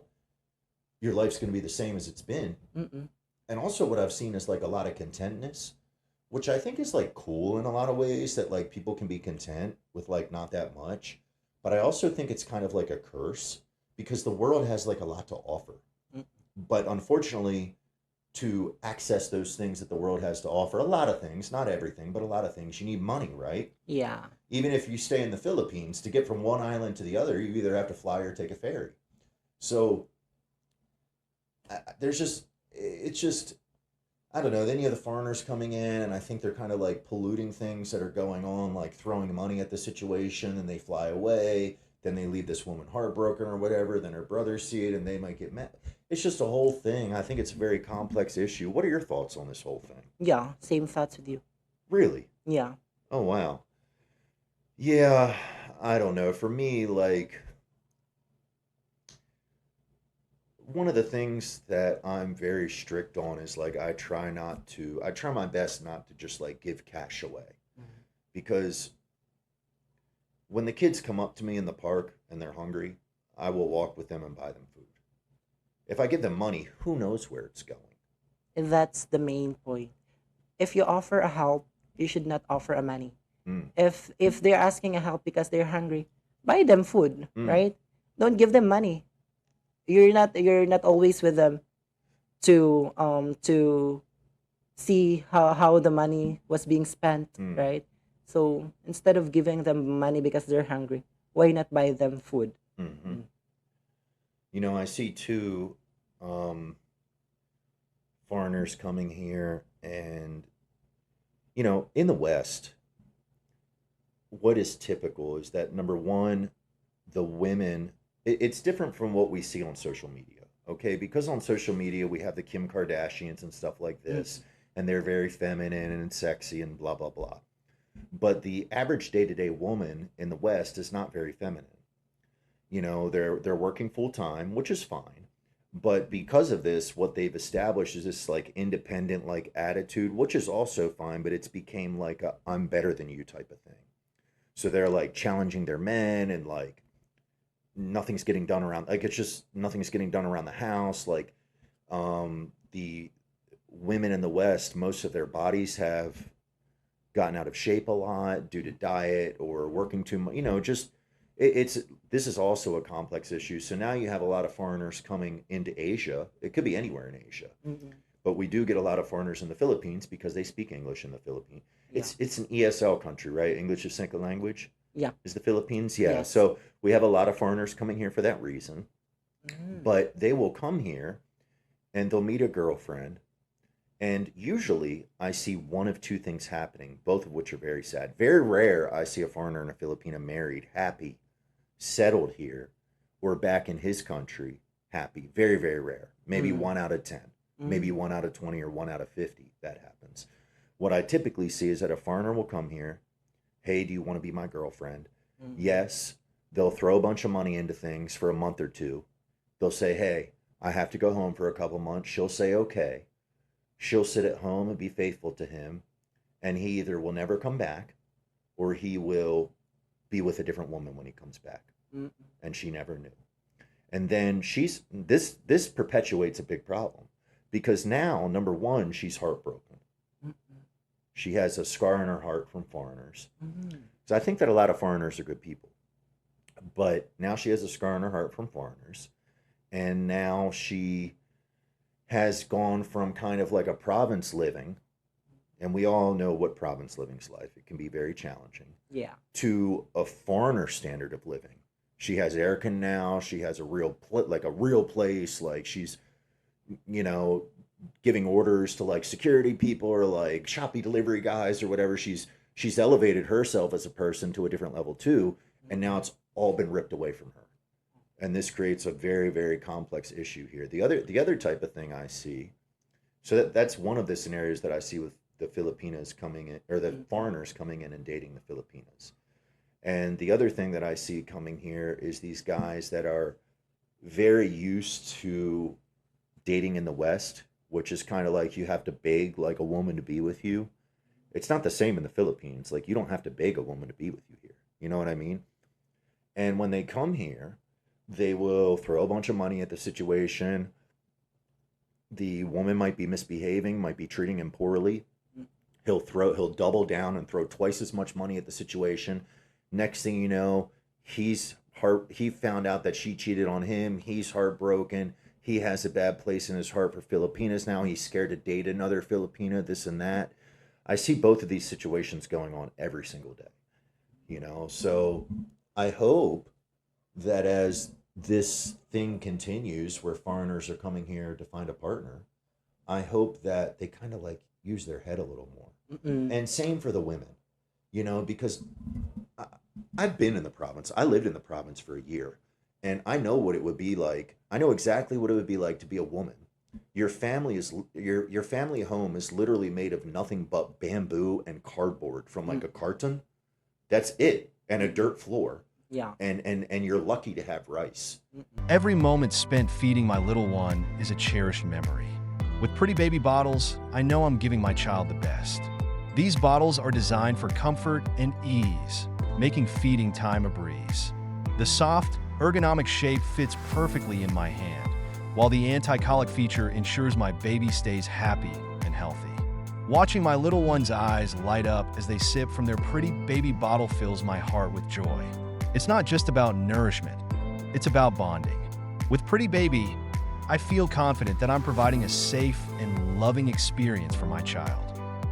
your life's going to be the same as it's been. And also what I've seen is like a lot of contentness, which I think is like cool in a lot of ways that like people can be content with like not that much. But I also think it's kind of like a curse because the world has like a lot to offer. But unfortunately, to access those things that the world has to offer, a lot of things, not everything, but a lot of things, you need money, right? Yeah. Even if you stay in the Philippines, to get from one island to the other, you either have to fly or take a ferry. So it's just, I don't know. Then you have the foreigners coming in, and I think they're kind of like polluting things that are going on, like throwing money at the situation, and they fly away. Then they leave this woman heartbroken or whatever. Then her brothers see it, and they might get mad. It's just a whole thing. I think it's a very complex issue. What are your thoughts on this whole thing? Yeah, same thoughts with you. Really? Yeah. Oh, wow. Yeah, I don't know. For me, like, one of the things that I'm very strict on is like I try my best not to just like give cash away, because when the kids come up to me in the park and they're hungry, I will walk with them and buy them food. If I give them money, who knows where it's going? And that's the main point. If you offer a help, you should not offer a money. Mm, If they're asking a help because they're hungry, buy them food, mm, right? Don't give them money. You're not always with them to see how the money was being spent, mm, right? So instead of giving them money because they're hungry, why not buy them food? mhm. Mm. You know, I see two um, foreigners coming here, and you know, in the West, what is typical is that number one, the women, it's different from what we see on social media. Okay, because on social media we have the Kim Kardashians and stuff like this, Mm. and they're very feminine and sexy and blah blah blah. But the average day-to-day woman in the West is not very feminine. You know, they're working full time, which is fine. But because of this, what they've established is this like independent like attitude, which is also fine, but it's became like a I'm better than you type of thing. So they're like challenging their men, and like nothing's getting done around, like it's just nothing's getting done around the house. Like the women in the West, most of their bodies have gotten out of shape a lot due to diet or working too much, you know, just it's this is also a complex issue. So now you have a lot of foreigners coming into Asia. It could be anywhere in Asia, Mm-mm. but we do get a lot of foreigners in the Philippines because they speak English in the Philippines. Yeah. It's an ESL country, right? English is second language. Yeah. Is the Philippines? Yeah. Yes. So we have a lot of foreigners coming here for that reason, Mm. but they will come here and they'll meet a girlfriend. And usually I see one of two things happening, both of which are very sad. Very rare I see a foreigner and a Filipina married, happy, settled here, or back in his country, happy. Very, very rare. Maybe Mm. 1 out of 10, maybe Mm. 1 out of 20, or 1 out of 50 that happens. What I typically see is that a foreigner will come here. Hey, do you want to be my girlfriend? Mm. Yes. They'll throw a bunch of money into things for a month or two. They'll say, hey, I have to go home for a couple months. She'll say, okay. She'll sit at home and be faithful to him. And he either will never come back, or he will be with a different woman when he comes back. Mm. And she never knew. And then this perpetuates a big problem, because now, number one, she's heartbroken. Mm. She has a scar in her heart from foreigners. Mm. So I think that a lot of foreigners are good people. But now she has a scar in her heart from foreigners. And now she has gone from kind of like a province living, and we all know what province living's like. It can be very challenging, Yeah. to a foreigner standard of living. She has aircon now. She has a like a real place. Like she's, you know, giving orders to like security people or like Shopee delivery guys or whatever. She's elevated herself as a person to a different level too, and now it's all been ripped away from her. And this creates a very, very complex issue here. The other type of thing I see, so that's one of the scenarios that I see with the Filipinas coming in, or the Mm. foreigners coming in and dating the Filipinas. And the other thing that I see coming here is these guys that are very used to dating in the West, which is kind of like you have to beg like a woman to be with you. It's not the same in the Philippines. Like you don't have to beg a woman to be with you here. You know what I mean? And when they come here, they will throw a bunch of money at the situation. The woman might be misbehaving, might be treating him poorly. Mm. He'll double down and throw twice as much money at the situation. Next thing you know, he found out that she cheated on him. He's heartbroken. He has a bad place in his heart for Filipinas now. He's scared to date another Filipina, this and that. I see both of these situations going on every single day. You know, so I hope that as this thing continues where foreigners are coming here to find a partner, I hope that they kind of like use their head a little more. Mm. And same for the women, you know, because I, I've been in the province. I lived in the province for a year, and I know what it would be like. I know exactly what it would be like to be a woman. Your family home is literally made of nothing but bamboo and cardboard from like Mm. a carton. That's it, and a dirt floor. Yeah. and you're lucky to have rice. Every moment spent feeding my little one is a cherished memory. With pretty baby bottles, I know I'm giving my child the best. These bottles are designed for comfort and ease, making feeding time a breeze. The soft, ergonomic shape fits perfectly in my hand, while the anti-colic feature ensures my baby stays happy and healthy. Watching my little one's eyes light up as they sip from their pretty baby bottle fills my heart with joy. It's not just about nourishment, it's about bonding. With Pretty Baby, I feel confident that I'm providing a safe and loving experience for my child.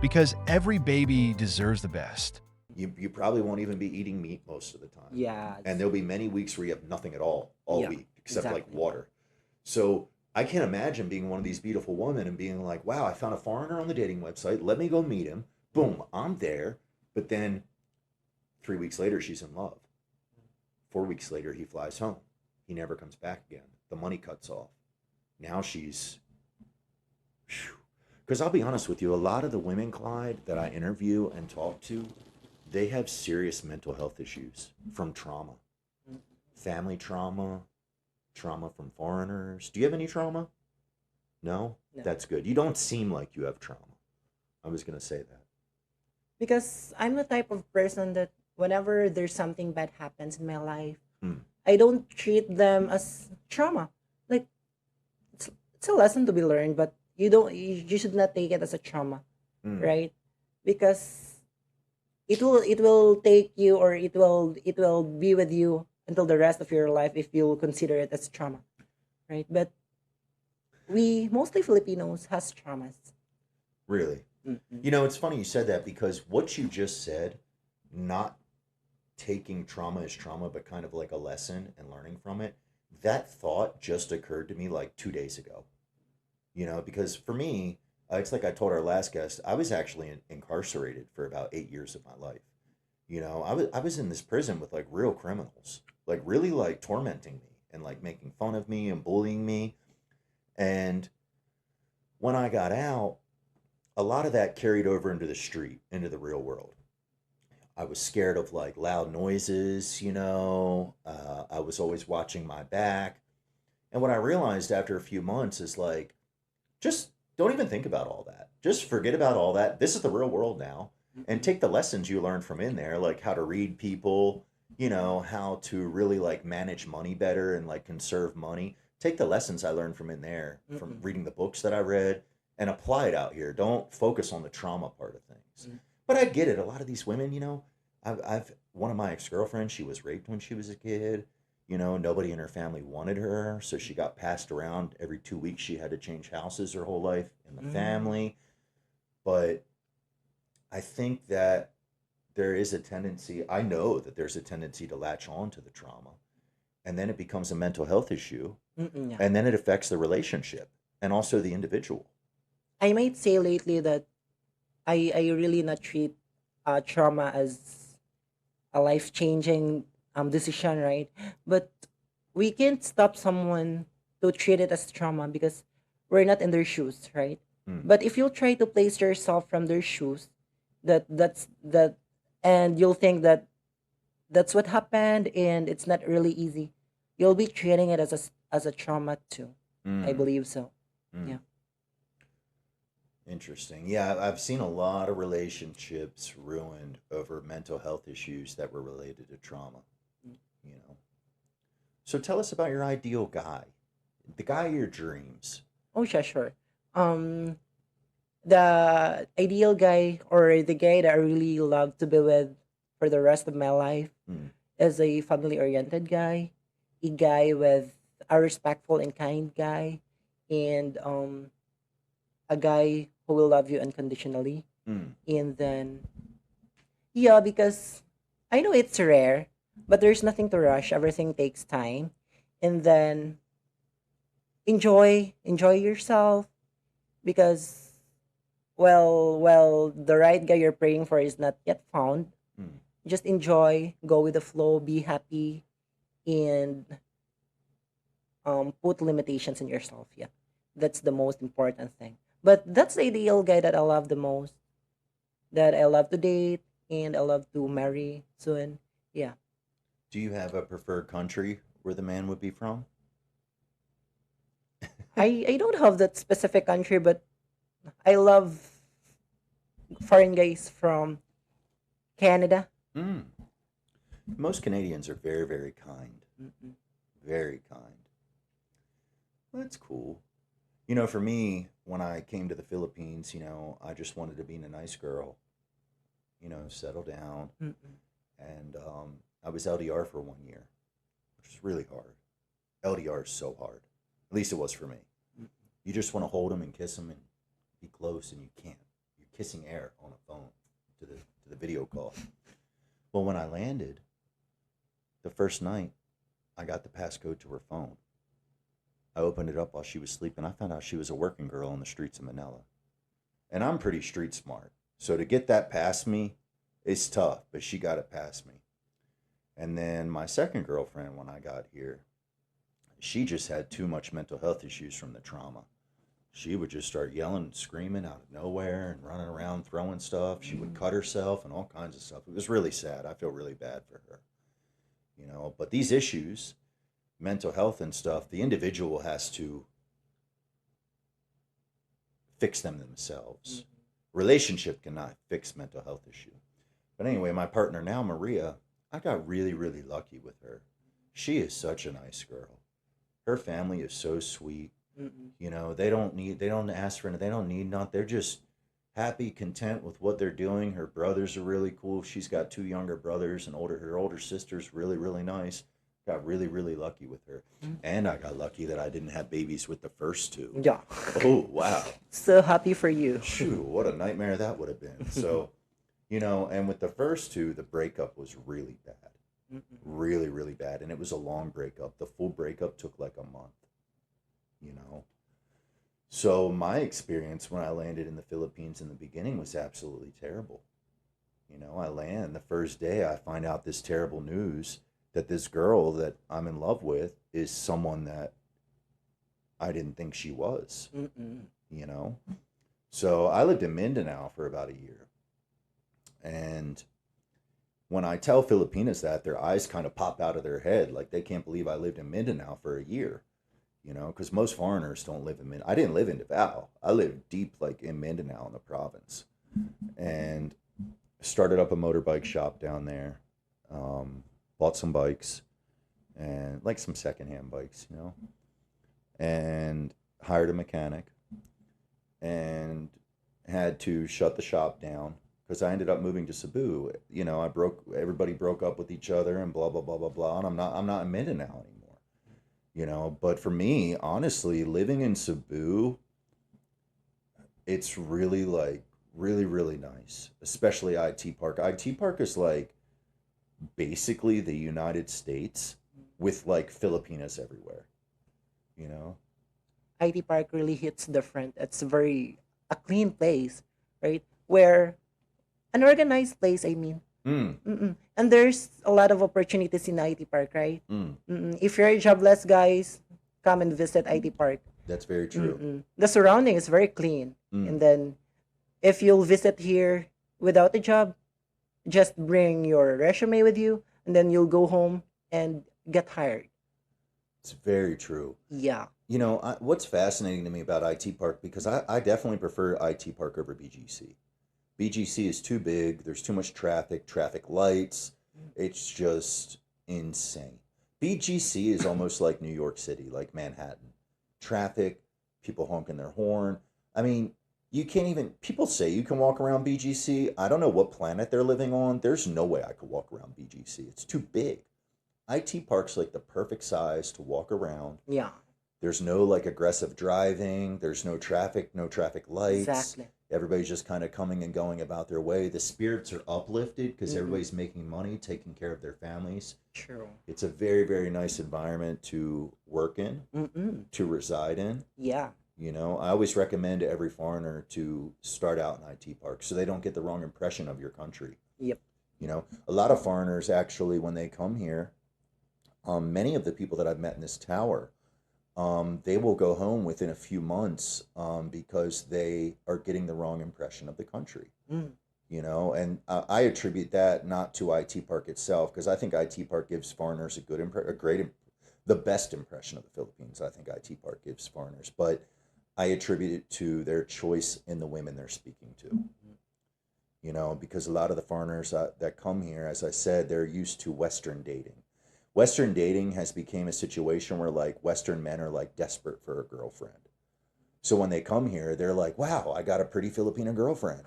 Because every baby deserves the best. You probably won't even be eating meat most of the time. Yeah. And there'll be many weeks where you have nothing at all Yeah, week, except like exactly. water. So I can't imagine being one of these beautiful women and being like, wow, I found a foreigner on the dating website. Let me go meet him. Boom, I'm there. But then 3 weeks later, she's in love. 4 weeks later, he flies home. He never comes back again. The money cuts off. Now she's... Because I'll be honest with you, a lot of the women, Clyde, that I interview and talk to, they have serious mental health issues from trauma. Family trauma, trauma from foreigners. Do you have any trauma? No? No. That's good. You don't seem like you have trauma. I was going to say that. Because I'm the type of person that whenever there's something bad happens in my life, Hmm. I don't treat them as trauma. Like it's a lesson to be learned, but you should not take it as a trauma, Mm. right? Because it will take you, or it will be with you until the rest of your life if you consider it as trauma, right? But we mostly Filipinos has traumas. Really? Mm-mm. You know, it's funny you said that because what you just said, not taking trauma as trauma, but kind of like a lesson and learning from it, that thought just occurred to me like 2 days ago. You know, because for me, it's like I told our last guest, I was actually incarcerated for about 8 years of my life. You know, I was in this prison with like real criminals, like really like tormenting me and like making fun of me and bullying me. And when I got out, a lot of that carried over into the street, into the real world. I was scared of like loud noises, you know. I was always watching my back. And what I realized after a few months is like, just don't even think about all that. Just forget about all that. This is the real world now. And take the lessons you learned from in there, like how to read people, you know, how to really like manage money better and like conserve money. Take the lessons I learned from in there, from Mm-mm. reading the books that I read, and apply it out here. Don't focus on the trauma part of things. Mm. But I get it. A lot of these women, you know, I've one of my ex-girlfriends, she was raped when she was a kid. You know, nobody in her family wanted her, so she got passed around every 2 weeks. She had to change houses her whole life in the Mm. family. But I think that there is a tendency, I know that there's a tendency to latch on to the trauma, and then it becomes a mental health issue, Mm-mm, yeah. and then it affects the relationship and also the individual. I might say lately that I really not treat trauma as a life changing decision, right? But we can't stop someone to treat it as trauma because we're not in their shoes, right? Hmm. But if you try to place yourself from their shoes, that, and you'll think that that's what happened, and it's not really easy. You'll be treating it as a trauma too. I Mm, believe so. mm. Yeah. Interesting. Yeah, I've seen a lot of relationships ruined over mental health issues that were related to trauma, you know. So tell us about your ideal guy, the guy of your dreams. Oh, yeah, sure. Um, the ideal guy, or the guy that I really love to be with for the rest of my life, Hmm. is a family oriented guy, a guy with a respectful and kind guy, and a guy who will love you unconditionally. Hmm. And then, yeah, because I know it's rare, but there's nothing to rush. Everything takes time. And then enjoy yourself, because well, the right guy you're praying for is not yet found. Hmm. Just enjoy, go with the flow, be happy, and put limitations in yourself. Yeah, that's the most important thing. But that's the ideal guy that I love the most, that I love to date and I love to marry soon. Yeah. Do you have a preferred country where the man would be from? I don't have that specific country, but I love foreign guys from Canada. Mm. Most Canadians are very, very kind. Mm-mm. Very kind. That's cool. You know, for me, when I came to the Philippines, I just wanted to be a nice girl, settle down. Mm-mm. And I was LDR for 1 year, which is really hard. LDR is so hard. At least it was for me. Mm-mm. You just want to hold them and kiss them and be close, and you can't. You're kissing air on a phone to the video call. Well, when I landed, the first night, I got the passcode to her phone. I opened it up while she was sleeping. I found out she was a working girl on the streets of Manila. And I'm pretty street smart. So to get that past me is tough, but she got it past me. And then my second girlfriend, when I got here, she just had too much mental health issues from the trauma. She would just start yelling and screaming out of nowhere and running around throwing stuff. She would cut herself and all kinds of stuff. It was really sad. I feel really bad for her. But these issues, mental health and stuff, the individual has to fix them themselves. Mm-hmm. Relationship cannot fix mental health issue. But anyway, my partner now, Maria, I got really, really lucky with her. She is such a nice girl. Her family is so sweet. Mm-mm. They don't ask for anything. They don't need nothing. They're just happy, content with what they're doing. Her brothers are really cool. She's got 2 younger brothers, and her older sister's really, really nice. Got really, really lucky with her. Mm. And I got lucky that I didn't have babies with the first 2. Yeah. Oh, wow. So happy for you. Phew, what a nightmare that would have been. So, and with the first 2, the breakup was really bad. Mm-mm. Really, really bad. And it was a long breakup. The full breakup took like a month. So my experience when I landed in the Philippines in the beginning was absolutely terrible. I land the first day, I find out this terrible news that this girl that I'm in love with is someone that I didn't think she was. Mm-mm. So I lived in Mindanao for about a year. And when I tell Filipinas that, their eyes kind of pop out of their head. Like they can't believe I lived in Mindanao for a year. Because most foreigners don't live in Mindanao. I didn't live in Davao. I lived deep, like in Mindanao in the province, and started up a motorbike shop down there. Bought some bikes, and like some secondhand bikes, and hired a mechanic, and had to shut the shop down because I ended up moving to Cebu. Everybody broke up with each other and blah blah blah blah blah, and I'm not in Mindanao anymore. But for me, honestly, living in Cebu, it's really really, really nice, especially IT Park. IT Park is like basically the United States with like Filipinas everywhere, IT Park really hits different. It's a clean place, right? Where an organized place, I mean. Mm, Mm-mm. And there's a lot of opportunities in IT Park, right? mm, If you're jobless, guys, come and visit IT Park. that's very true. The surrounding is very clean. Mm, And then if you'll visit here without a job, just bring your resume with you, and then you'll go home and get hired. it's very true. Yeah. What's fascinating to me about IT Park, because I definitely prefer IT Park over BGC. BGC is too big. There's too much traffic lights. It's just insane. BGC is almost like New York City, like Manhattan. Traffic, people honking their horn. I mean, you can't even, people say you can walk around BGC. I don't know what planet they're living on. There's no way I could walk around BGC. It's too big. IT Park's like the perfect size to walk around. Yeah. There's no like aggressive driving. There's no traffic lights. Exactly. Everybody's just kind of coming and going about their way. The spirits are uplifted because everybody's making money, taking care of their families. True. It's a very, very nice environment to work in, to reside in. Yeah. I always recommend to every foreigner to start out in IT Park so they don't get the wrong impression of your country. Yep. A lot of foreigners actually, when they come here, many of the people that I've met in this tower, they will go home within a few months because they are getting the wrong impression of the country. Mm. you know, and I attribute that not to IT Park itself, because I think IT Park gives foreigners the best impression of the Philippines. I think IT Park gives foreigners, but I attribute it to their choice in the women they're speaking to. You know, because a lot of the foreigners that come here, as I said, they're used to Western dating. Western dating has become a situation where like Western men are like desperate for a girlfriend. So when they come here, they're like, wow, I got a pretty Filipino girlfriend.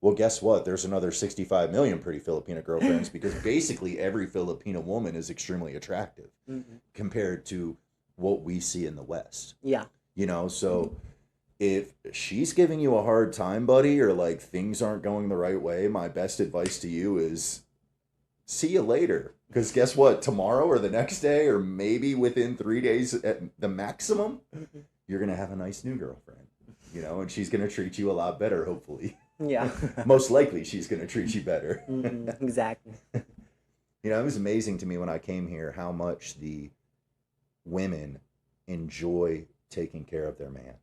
Well, guess what? There's another 65 million pretty Filipino girlfriends, because basically every Filipino woman is extremely attractive compared to what we see in the West. Yeah. You know, so if she's giving you a hard time, buddy, or like things aren't going the right way, my best advice to you is see you later. Because guess what? Tomorrow or the next day, or maybe within 3 days at the maximum, you're going to have a nice new girlfriend, you know, and she's going to treat you a lot better, hopefully. Yeah. Most likely she's going to treat you better. Exactly. You know, it was amazing to me when I came here how much the women enjoy taking care of their man.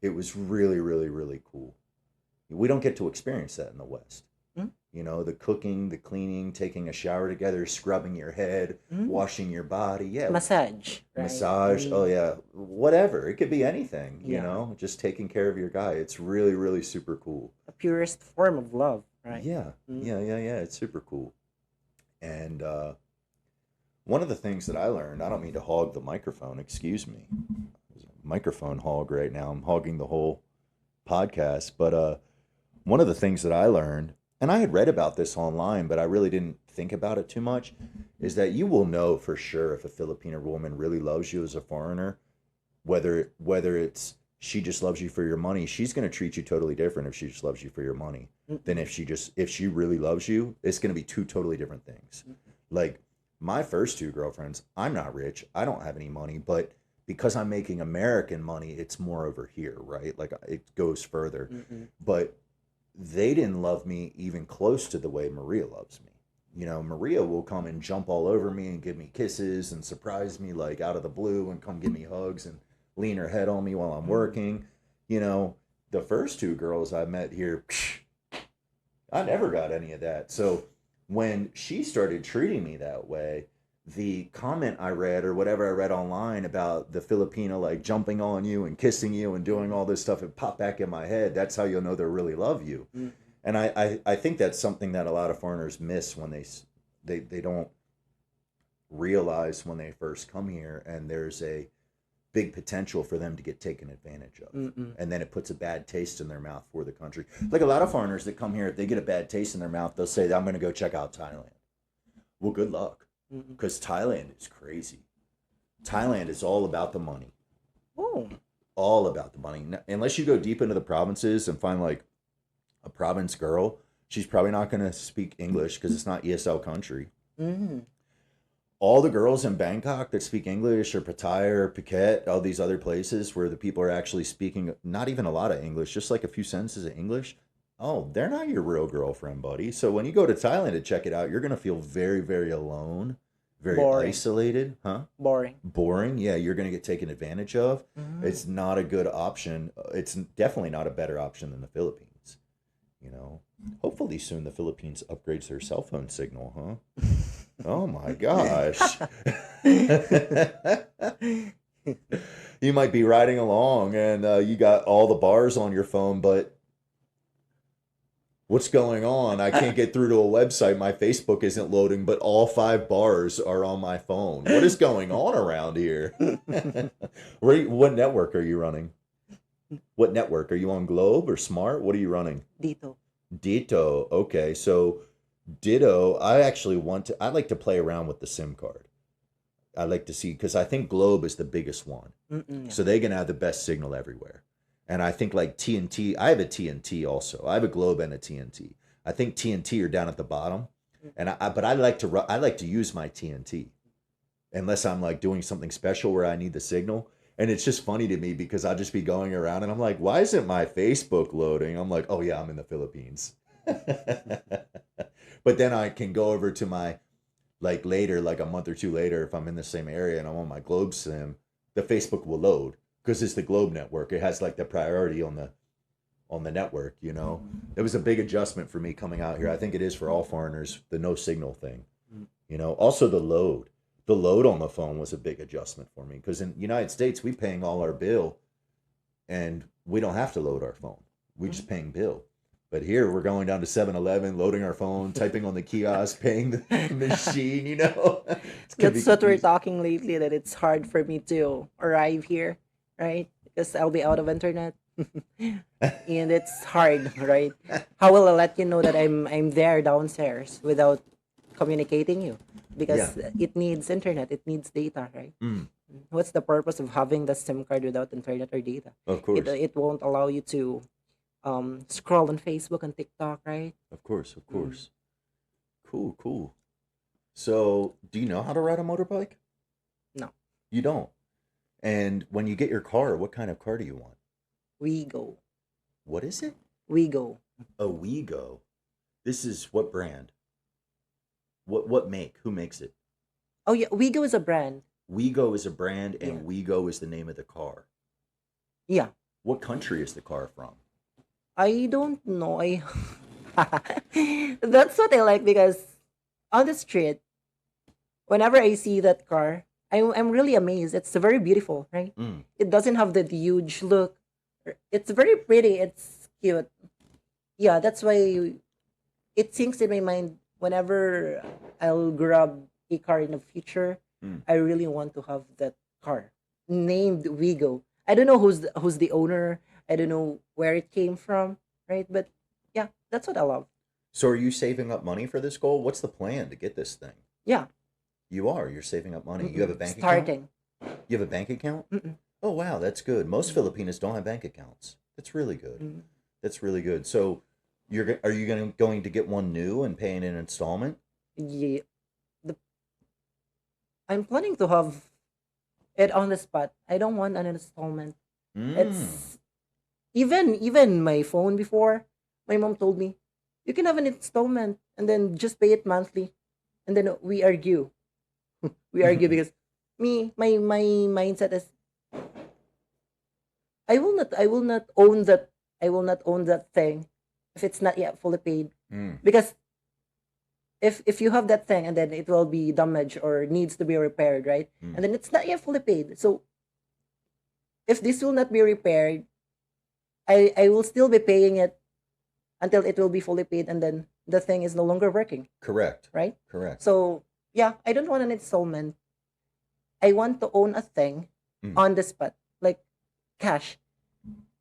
It was really, really, really cool. We don't get to experience that in the West. You know, the cooking, the cleaning, taking a shower together, scrubbing your head, washing your body. Yeah. Massage. Right? Massage. Oh, yeah. Whatever. It could be anything, you know, just taking care of your guy. It's really, really super cool. The purest form of love, right? Yeah. Yeah. It's super cool. And one of the things that I learned, I don't mean to hog the microphone, excuse me. There's a microphone hog right now. I'm hogging the whole podcast. But one of the things that I learned, and I had read about this online, but I really didn't think about it too much, is that you will know for sure if a Filipino woman really loves you as a foreigner, whether it's she just loves you for your money. She's going to treat you totally different if she just loves you for your money than if she really loves you. It's going to be two totally different things. Like my first two girlfriends, I'm not rich. I don't have any money, but because I'm making American money, it's more over here, right? Like it goes further. But they didn't love me even close to the way Maria loves me. You know, Maria will come and jump all over me and give me kisses and surprise me like out of the blue and come give me hugs and lean her head on me while I'm working. You know, the first two girls I met here, I never got any of that. So when she started treating me that way, the comment I read or whatever I read online about the Filipino like jumping on you and kissing you and doing all this stuff, it popped back in my head. That's how you'll know they really love you. And I think that's something that a lot of foreigners miss when they don't realize when they first come here, and there's a big potential for them to get taken advantage of. And then it puts a bad taste in their mouth for the country. Like a lot of foreigners that come here, if they get a bad taste in their mouth, they'll say, I'm going to go check out Thailand. Well, good luck. Because Thailand is crazy. Thailand is all about the money. All about the money. Unless you go deep into the provinces and find like a province girl, she's probably not going to speak English because it's not ESL country. All the girls in Bangkok that speak English, or Pattaya or Phuket, all these other places where the people are actually speaking not even a lot of English, just like a few sentences of English, oh, they're not your real girlfriend, buddy. So when you go to Thailand to check it out, you're going to feel very, very alone, very isolated. Boring. Yeah, you're going to get taken advantage of. It's not a good option. It's definitely not a better option than the Philippines. You know, hopefully soon the Philippines upgrades their cell phone signal, huh? Oh my gosh. You might be riding along and you got all the bars on your phone, but what's going on? I can't get through to a website. My Facebook isn't loading, but all 5 bars are on my phone. What is going on around here? What network are you running? What network? Are you on Globe or Smart? What are you running? Ditto. Okay, so Ditto, I like to play around with the SIM card. I like to see, because I think Globe is the biggest one. So they're going to have the best signal everywhere. And I think like TNT, I have a TNT also. I have a Globe and a TNT. I think TNT are down at the bottom. But I like to use my TNT unless I'm like doing something special where I need the signal. And it's just funny to me because I'll just be going around and I'm like, why isn't my Facebook loading? I'm like, oh yeah, I'm in the Philippines. But then I can go over to my, like later, like a month or two later, if I'm in the same area and I'm on my Globe SIM, the Facebook will load because it's the Globe network. It has like the priority on on the network, you know. It was a big adjustment for me coming out here. I think it is for all foreigners, the no signal thing. You know, also the load. The load on the phone was a big adjustment for me because in the United States, we paying all our bill and we don't have to load our phone. We're just paying bill. But here we're going down to 7-Eleven, loading our phone, typing on the kiosk, paying the machine, you know. It's gonna be That's what we're confusing. talking lately, that it's hard for me to arrive here, right? Because I'll be out of internet. And it's hard, right? How will I let you know that I'm there downstairs without communicating you? Yeah. Because it needs internet, it needs data, right? Mm, What's the purpose of having the SIM card without internet or data? of It course. it won't allow you to scroll on Facebook and TikTok, right? Of course. Of Mm. course. Cool, cool. So, do you know how to ride a motorbike? No, You don't. And when you get your car, what kind of car do you want? we go, What is it? we go. A Wego. This is what brand? What make? Who makes it? Oh yeah, we go is a brand. Wego is a brand Yeah, and Wego is the name of the car. yeah. What country is the car from? I don't know. I That's what I like because on the street, whenever I see that car, I'm really amazed. It's very beautiful, right? Mm, It doesn't have that huge look. It's very pretty. It's cute. Yeah, that's why it sinks in my mind whenever I'll grab a car in the future. mm. I really want to have that car named Wigo. I don't know who's the owner. I don't know where it came from, right? But yeah, that's what I love. So are you saving up money for this goal? What's the plan to get this thing? Yeah, You are. You're saving up money. You have a bank account? starting. You have a bank account? Mm-mm. Oh, wow, that's good. Most Filipinos don't have bank accounts. That's really good. Mm. That's really good. So are you going to get one new and pay in an installment? Yeah, the, I'm planning to have it on the spot. I don't want an installment. Mm. It's even my phone before. My mom told me you can have an installment and then just pay it monthly, and then we argue. We argue because my mindset is I will not own that. I will not own that thing if it's not yet fully paid. Mm. Because if you have that thing and then it will be damaged or needs to be repaired, right? Mm. And then it's not yet fully paid. So if this will not be repaired, I will still be paying it until it will be fully paid, and then the thing is no longer working, Correct. right? Correct. So yeah, I don't want an installment. I want to own a thing Mm. on the spot, like cash,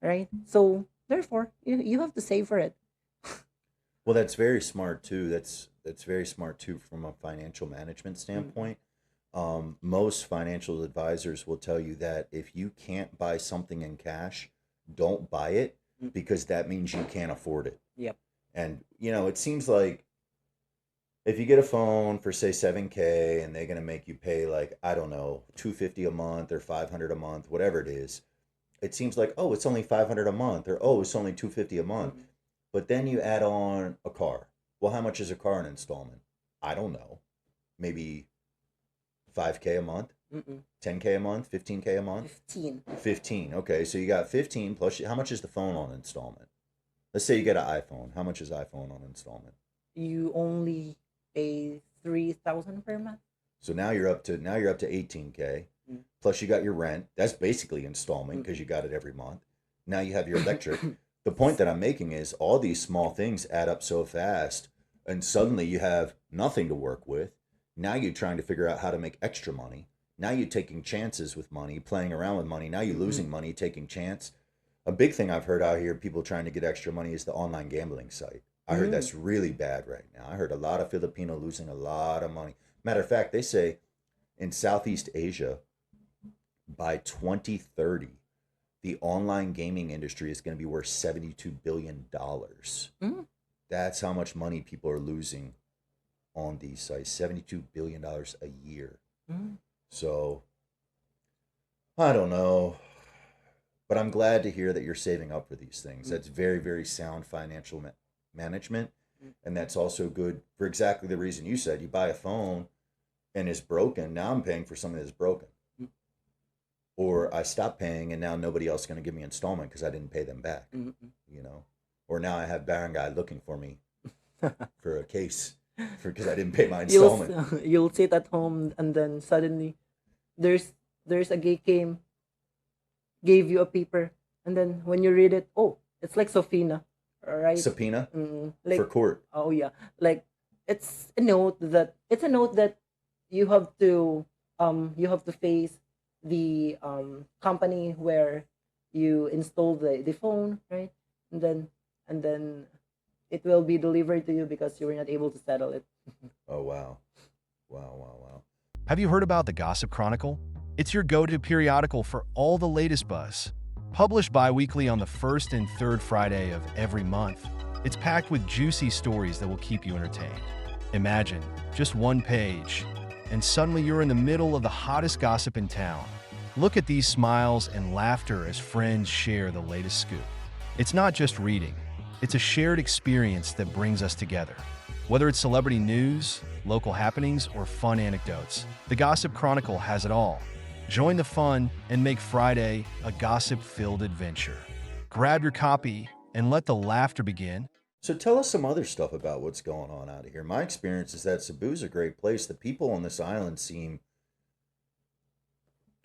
right? So therefore, you have to save for it. Well, that's very smart too. That's very smart too from a financial management Mm. standpoint. Most financial advisors will tell you that if you can't buy something in cash, don't buy it Mm. because that means you can't afford it. Yep. And you know, it seems like if you get a phone for say 7K and they're gonna make you pay like, I don't know, 250 a month or 500 a month, whatever it is, it seems like, oh, it's only 500 a month, or oh, it's only 250 a month. Mm. But then you add on a car. Well, how much is a car in installment? I don't know. Maybe 5K a month, Mm-mm. 10K a month, 15K a month, 15. 15. Okay, so you got 15 plus how much is the phone on installment? Let's say you get an iPhone. How much is iPhone on installment? You only pay 3,000 per month. So now you're up to 18K. Mm. Plus you got your rent. That's basically installment Mm. because you got it every month. Now you have your electric. The point that I'm making is all these small things add up so fast, and suddenly you have nothing to work with. Now you're trying to figure out how to make extra money. Now you're taking chances with money, playing around with money. Now you're losing money, taking chance. A big thing I've heard out here, people trying to get extra money, is the online gambling site. I heard Mm. that's really bad right now. I heard a lot of Filipino losing a lot of money. Matter of fact, they say in Southeast Asia, by 2030, the online gaming industry is going to be worth $72 billion. Mm. That's how much money people are losing on these sites. $72 billion a year. Mm. So I don't know, but I'm glad to hear that you're saving up for these things. That's very, very sound financial management. Mm. And that's also good for exactly the reason you said. You buy a phone and it's broken. Now I'm paying for something that's broken. Mm. or I stopped paying and now nobody else is going to give me installment because I didn't pay them back, you know, or now I have barangay looking for me for a case because I didn't pay my installment. You'll sit at home and then suddenly there's a gay gave you a paper, and then when you read it, oh, it's like Sofina, right? Subpoena Like, for court. oh yeah, like it's a note that you have to face the company where you install the phone, right? And then it will be delivered to you because you were not able to settle it. Oh, wow. Wow. Have you heard about the Gossip Chronicle? It's your go-to periodical for all the latest buzz. Published bi-weekly on the first and third Friday of every month, it's packed with juicy stories that will keep you entertained. Imagine just one page, and suddenly you're in the middle of the hottest gossip in town. Look at these smiles and laughter as friends share the latest scoop. It's not just reading, it's a shared experience that brings us together. Whether it's celebrity news, local happenings, or fun anecdotes, the Gossip Chronicle has it all. Join the fun and make Friday a gossip-filled adventure. Grab your copy and let the laughter begin. So tell us some other stuff about what's going on out of here. My experience is that Cebu's a great place. The people on this island seem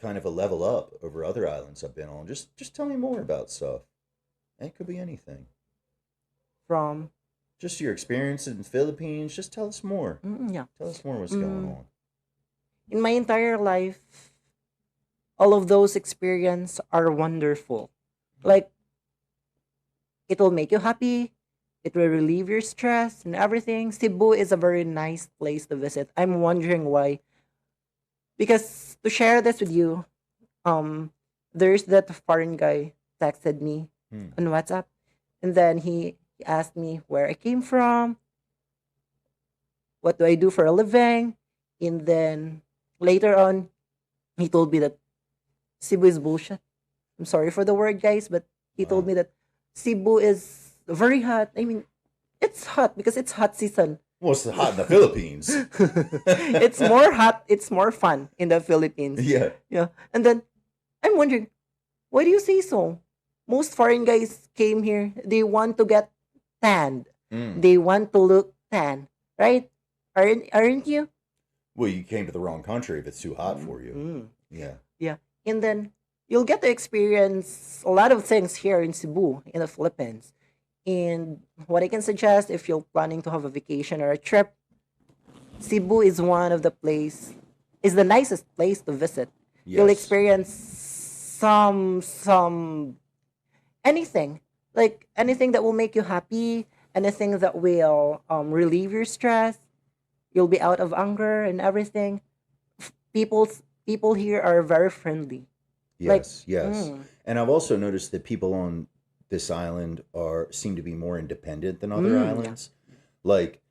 kind of a level up over other islands I've been on. Just tell me more about stuff. It could be anything. From Just your experience in the Philippines. Just tell us more. yeah, Tell us more what's going on. in my entire life, all of those experiences are wonderful. Like, it will make you happy. It will relieve your stress and everything. Cebu is a very nice place to visit. I'm wondering why. Because to share this with you, there's that foreign guy texted me on WhatsApp, and then he asked me where I came from, what do I do for a living, and then later on, he told me that Cebu is bullshit. I'm sorry for the word, guys, but he told me that Cebu is very hot. I mean, it's hot because it's hot season. Well, it's hot in the Philippines. It's more hot. It's more fun in the Philippines. Yeah. Yeah. And then I'm wondering, why do you say so? Most foreign guys came here. They want to get tanned. They want to look tan, right? Aren't you? Well, you came to the wrong country if it's too hot for you. Yeah. Yeah. And then you'll get to experience a lot of things here in Cebu, in the Philippines. And what I can suggest if you're planning to have a vacation or a trip, Cebu is is the nicest place to visit. You'll Yes. experience some anything, like anything that will make you happy, anything that will relieve your stress. You'll be out of anger and everything. People here are very friendly. Like, Yes. And I've also noticed that people on this island seem to be more independent than other yeah. islands. Like,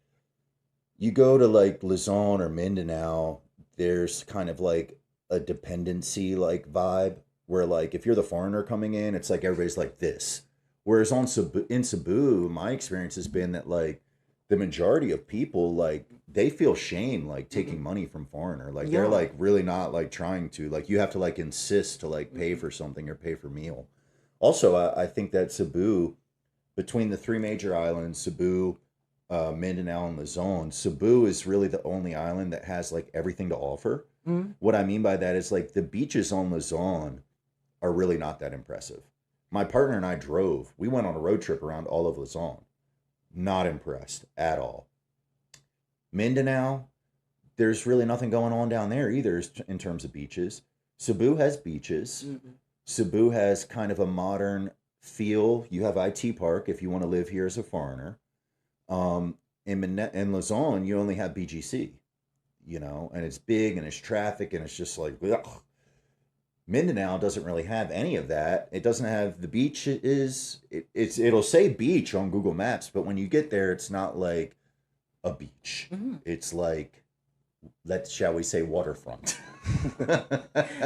you go to like Luzon or Mindanao, there's kind of like a dependency like vibe where like if you're the foreigner coming in, it's like everybody's like this. Whereas in Cebu, my experience has been that like the majority of people like they feel shame like taking money from foreigner. Like they're Yeah. like really not like trying to, like you have to like insist to like pay for something or pay for meal. Also, I think that Cebu, between the three major islands, Cebu, Mindanao, and Luzon, Cebu is really the only island that has like everything to offer. What I mean by that is like the beaches on Luzon are really not that impressive. My partner and I drove. We went on a road trip around all of Luzon. Not impressed at all. Mindanao, there's really nothing going on down there either in terms of beaches. Cebu has beaches. Cebu has kind of a modern feel. You have IT Park if you want to live here as a foreigner. In Luzon, you only have BGC, you know, and it's big and it's traffic and it's just like, ugh. Mindanao doesn't really have any of that. It doesn't have the beach. It'll say beach on Google Maps, but when you get there, it's not like a beach. It's like, shall we say, waterfront.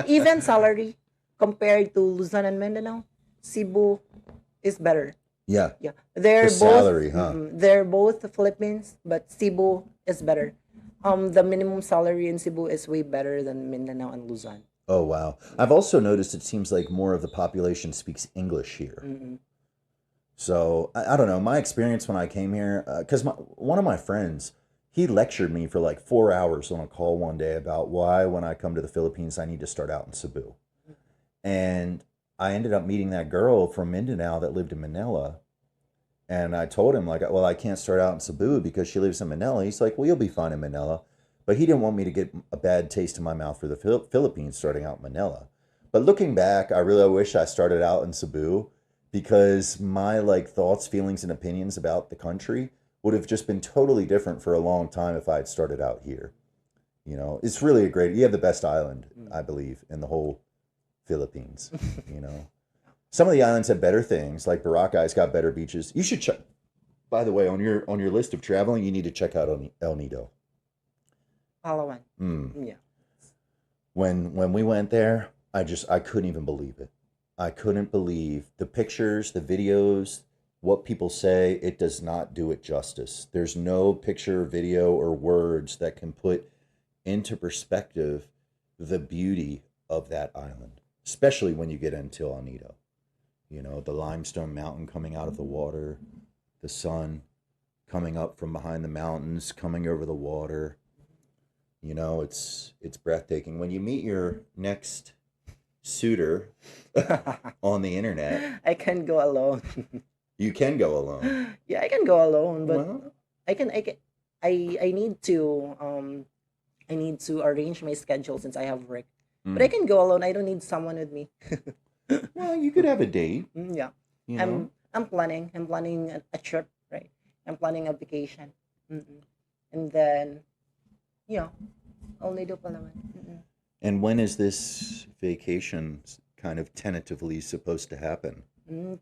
Even salary compared to Luzon and Mindanao, Cebu is better. Yeah. Yeah, they're The both salary, huh? they're both Philippines, but Cebu is better. The minimum salary in Cebu is way better than Mindanao and Luzon. Oh, wow. I've also noticed it seems like more of the population speaks English here. Mm-mm. So I don't know. My experience when I came here, because one of my friends, he lectured me for like 4 hours on a call one day about why when I come to the Philippines, I need to start out in Cebu. And I ended up meeting that girl from Mindanao that lived in Manila. And I told him, like, well, I can't start out in Cebu because she lives in Manila. He's like, well, you'll be fine in Manila. But he didn't want me to get a bad taste in my mouth for the Philippines starting out in Manila. But looking back, I really wish I started out in Cebu because my like thoughts, feelings, and opinions about the country would have just been totally different for a long time if I had started out here. You know, it's really a great, you have the best island, I believe, in the whole Philippines, you know. Some of the islands have better things, like Boracay's got better beaches. You should check, by the way, on your list of traveling, you need to check out El Nido. Palawan. Mm. Yeah. When we went there, I couldn't even believe it. I couldn't believe the pictures, the videos, what people say. It does not do it justice. There's no picture, video, or words that can put into perspective the beauty of that island, especially when you get into El Nido. You know, the limestone mountain coming out of the water, the sun coming up from behind the mountains, coming over the water. You know, it's breathtaking. When you meet your next suitor on the internet, I can go alone. you can go alone. Yeah, I can go alone, but Well, I need to arrange my schedule since I have work. But I mm. can go alone. I don't need someone with me. Well, you could have a date, Yeah. you know. I'm planning. I'm planning a trip, right? I'm planning a vacation. Mm-mm. And then, yeah, I'll need to Palawan. Mm-mm. And when is this vacation kind of tentatively supposed to happen? Mm,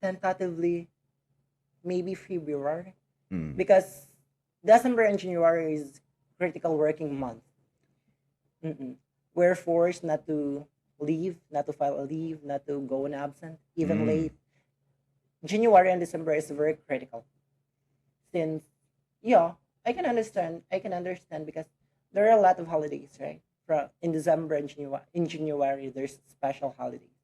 Tentatively, maybe February. Mm. Because December and January is critical working month. Mm-mm. We're forced not to leave, not to file a leave, not to go on absent, even Mm. late. January and December is very critical. Since, yeah, I can understand because there are a lot of holidays, right? From in December and January. In January, there's special holidays,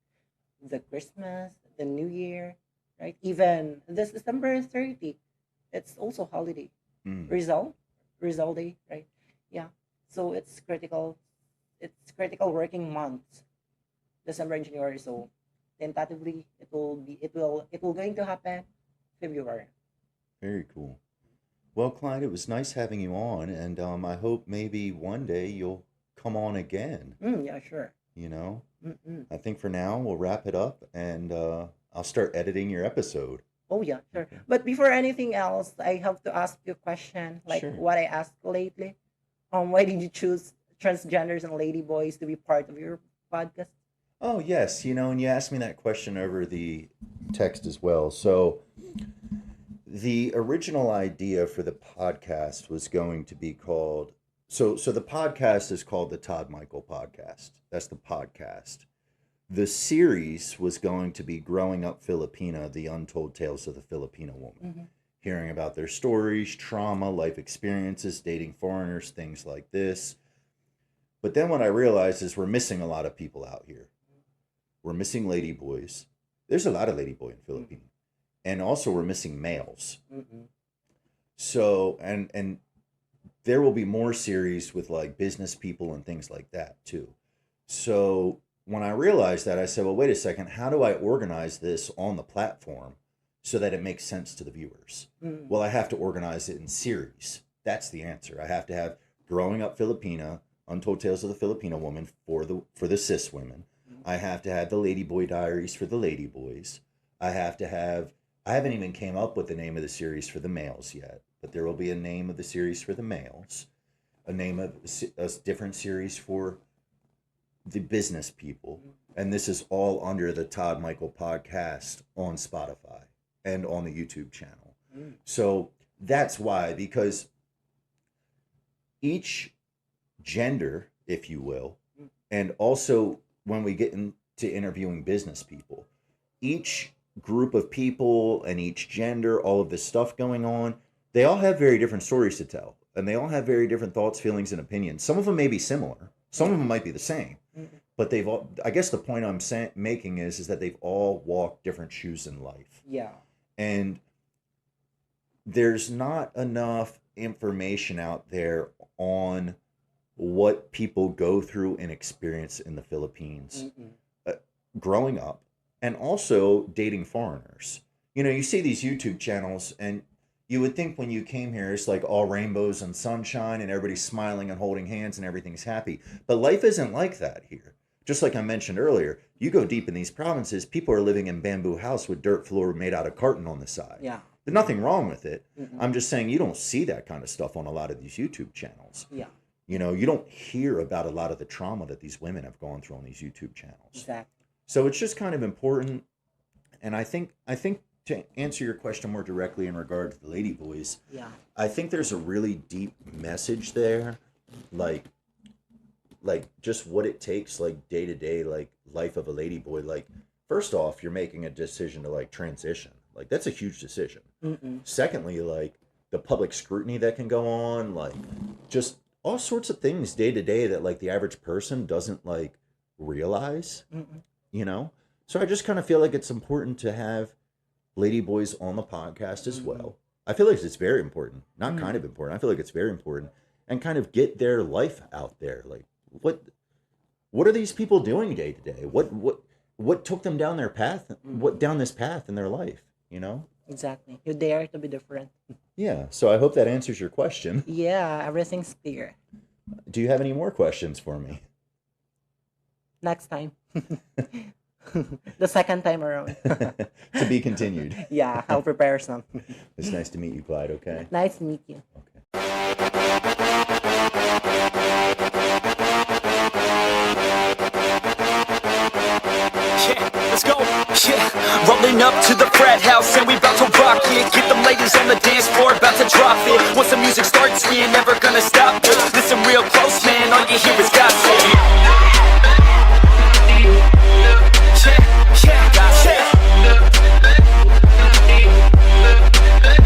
the Christmas, the New Year, right? Even this December 30, it's also holiday. Mm. Result, result day, right? Yeah. So it's critical. It's critical working months, December and January. So tentatively, it will going to happen February. Very cool. Well, Clyde, it was nice having you on, and I hope maybe one day you'll come on again. Yeah, sure. You know, Mm-mm. I think for now we'll wrap it up, and I'll start editing your episode. Oh yeah, sure. Okay. But before anything else, I have to ask you a question, like Sure. what I asked lately. Why did you choose transgenders and ladyboys to be part of your podcast? Oh, yes, you know, and you asked me that question over the text as well. So, the original idea for the podcast was going to be called so the podcast is called the Todd Michael Podcast. That's the podcast. The series was going to be Growing Up Filipina, the untold tales of the Filipino woman. Mm-hmm. Hearing about their stories, trauma, life experiences, dating foreigners, things like this. But then what I realized is we're missing a lot of people out here. We're missing ladyboys. There's a lot of ladyboy in Philippines. And also we're missing males. Mm-mm. So and there will be more series with like business people and things like that too. So when I realized that, I said, well, wait a second, how do I organize this on the platform so that it makes sense to the viewers? Mm-mm. Well, I have to organize it in series. That's the answer. I have to have Growing Up Filipina, Untold Tales of the Filipino Woman for the cis women. I have to have the Ladyboy Diaries for the ladyboys. I haven't even came up with the name of the series for the males yet, but there will be a name of the series for the males, a name of a different series for the business people. And this is all under the Todd Michael Podcast on Spotify and on the YouTube channel. Mm. So that's why, because each gender, if you will, and also when we get into interviewing business people, each group of people and each gender, all of this stuff going on, they all have very different stories to tell. And they all have very different thoughts, feelings, and opinions. Some of them may be similar. Some of them might be the same. but they've all, I guess the point I'm making is that they've all walked different shoes in life. Yeah. And there's not enough information out there on what people go through and experience in the Philippines growing up, and also dating foreigners. You know, you see these YouTube channels, and you would think when you came here, it's like all rainbows and sunshine and everybody's smiling and holding hands and everything's happy. But life isn't like that here. Just like I mentioned earlier, you go deep in these provinces, people are living in bamboo house with dirt floor made out of carton on the side. Yeah. There's nothing wrong with it. I'm just saying you don't see that kind of stuff on a lot of these YouTube channels. Yeah. You know, you don't hear about a lot of the trauma that these women have gone through on these YouTube channels. Exactly. So it's just kind of important. And I think to answer your question more directly in regard to the Ladyboys, Yeah. I think there's a really deep message there, like just what it takes, like day to day, like life of a ladyboy. Like, first off, you're making a decision to like transition. Like, that's a huge decision. Secondly, like the public scrutiny that can go on, like just all sorts of things day to day that like the average person doesn't like realize, you know? So I just kind of feel like it's important to have ladyboys on the podcast as well. I feel like it's very important, not kind of important. I feel like it's very important, and kind of get their life out there. Like, what are these people doing day to day? What took them down their path? What down this path in their life? You know? Exactly. You dare to be different. Yeah. So I hope that answers your question. Yeah, everything's clear. Do you have any more questions for me? Next time. The second time around. To be continued. Yeah, I'll prepare some. It's nice to meet you, Clyde. Okay. Nice to meet you. Let's go, yeah. Rolling up to the frat house and we about to rock it. Get them ladies on the dance floor, about to drop it. Once the music starts, we ain't never gonna stop it. Listen real close, man, all you hear is gossip.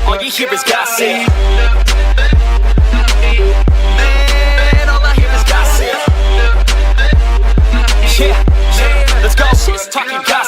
All you hear is gossip. Man, all I hear is gossip. Yeah, let's go. Talking gossip.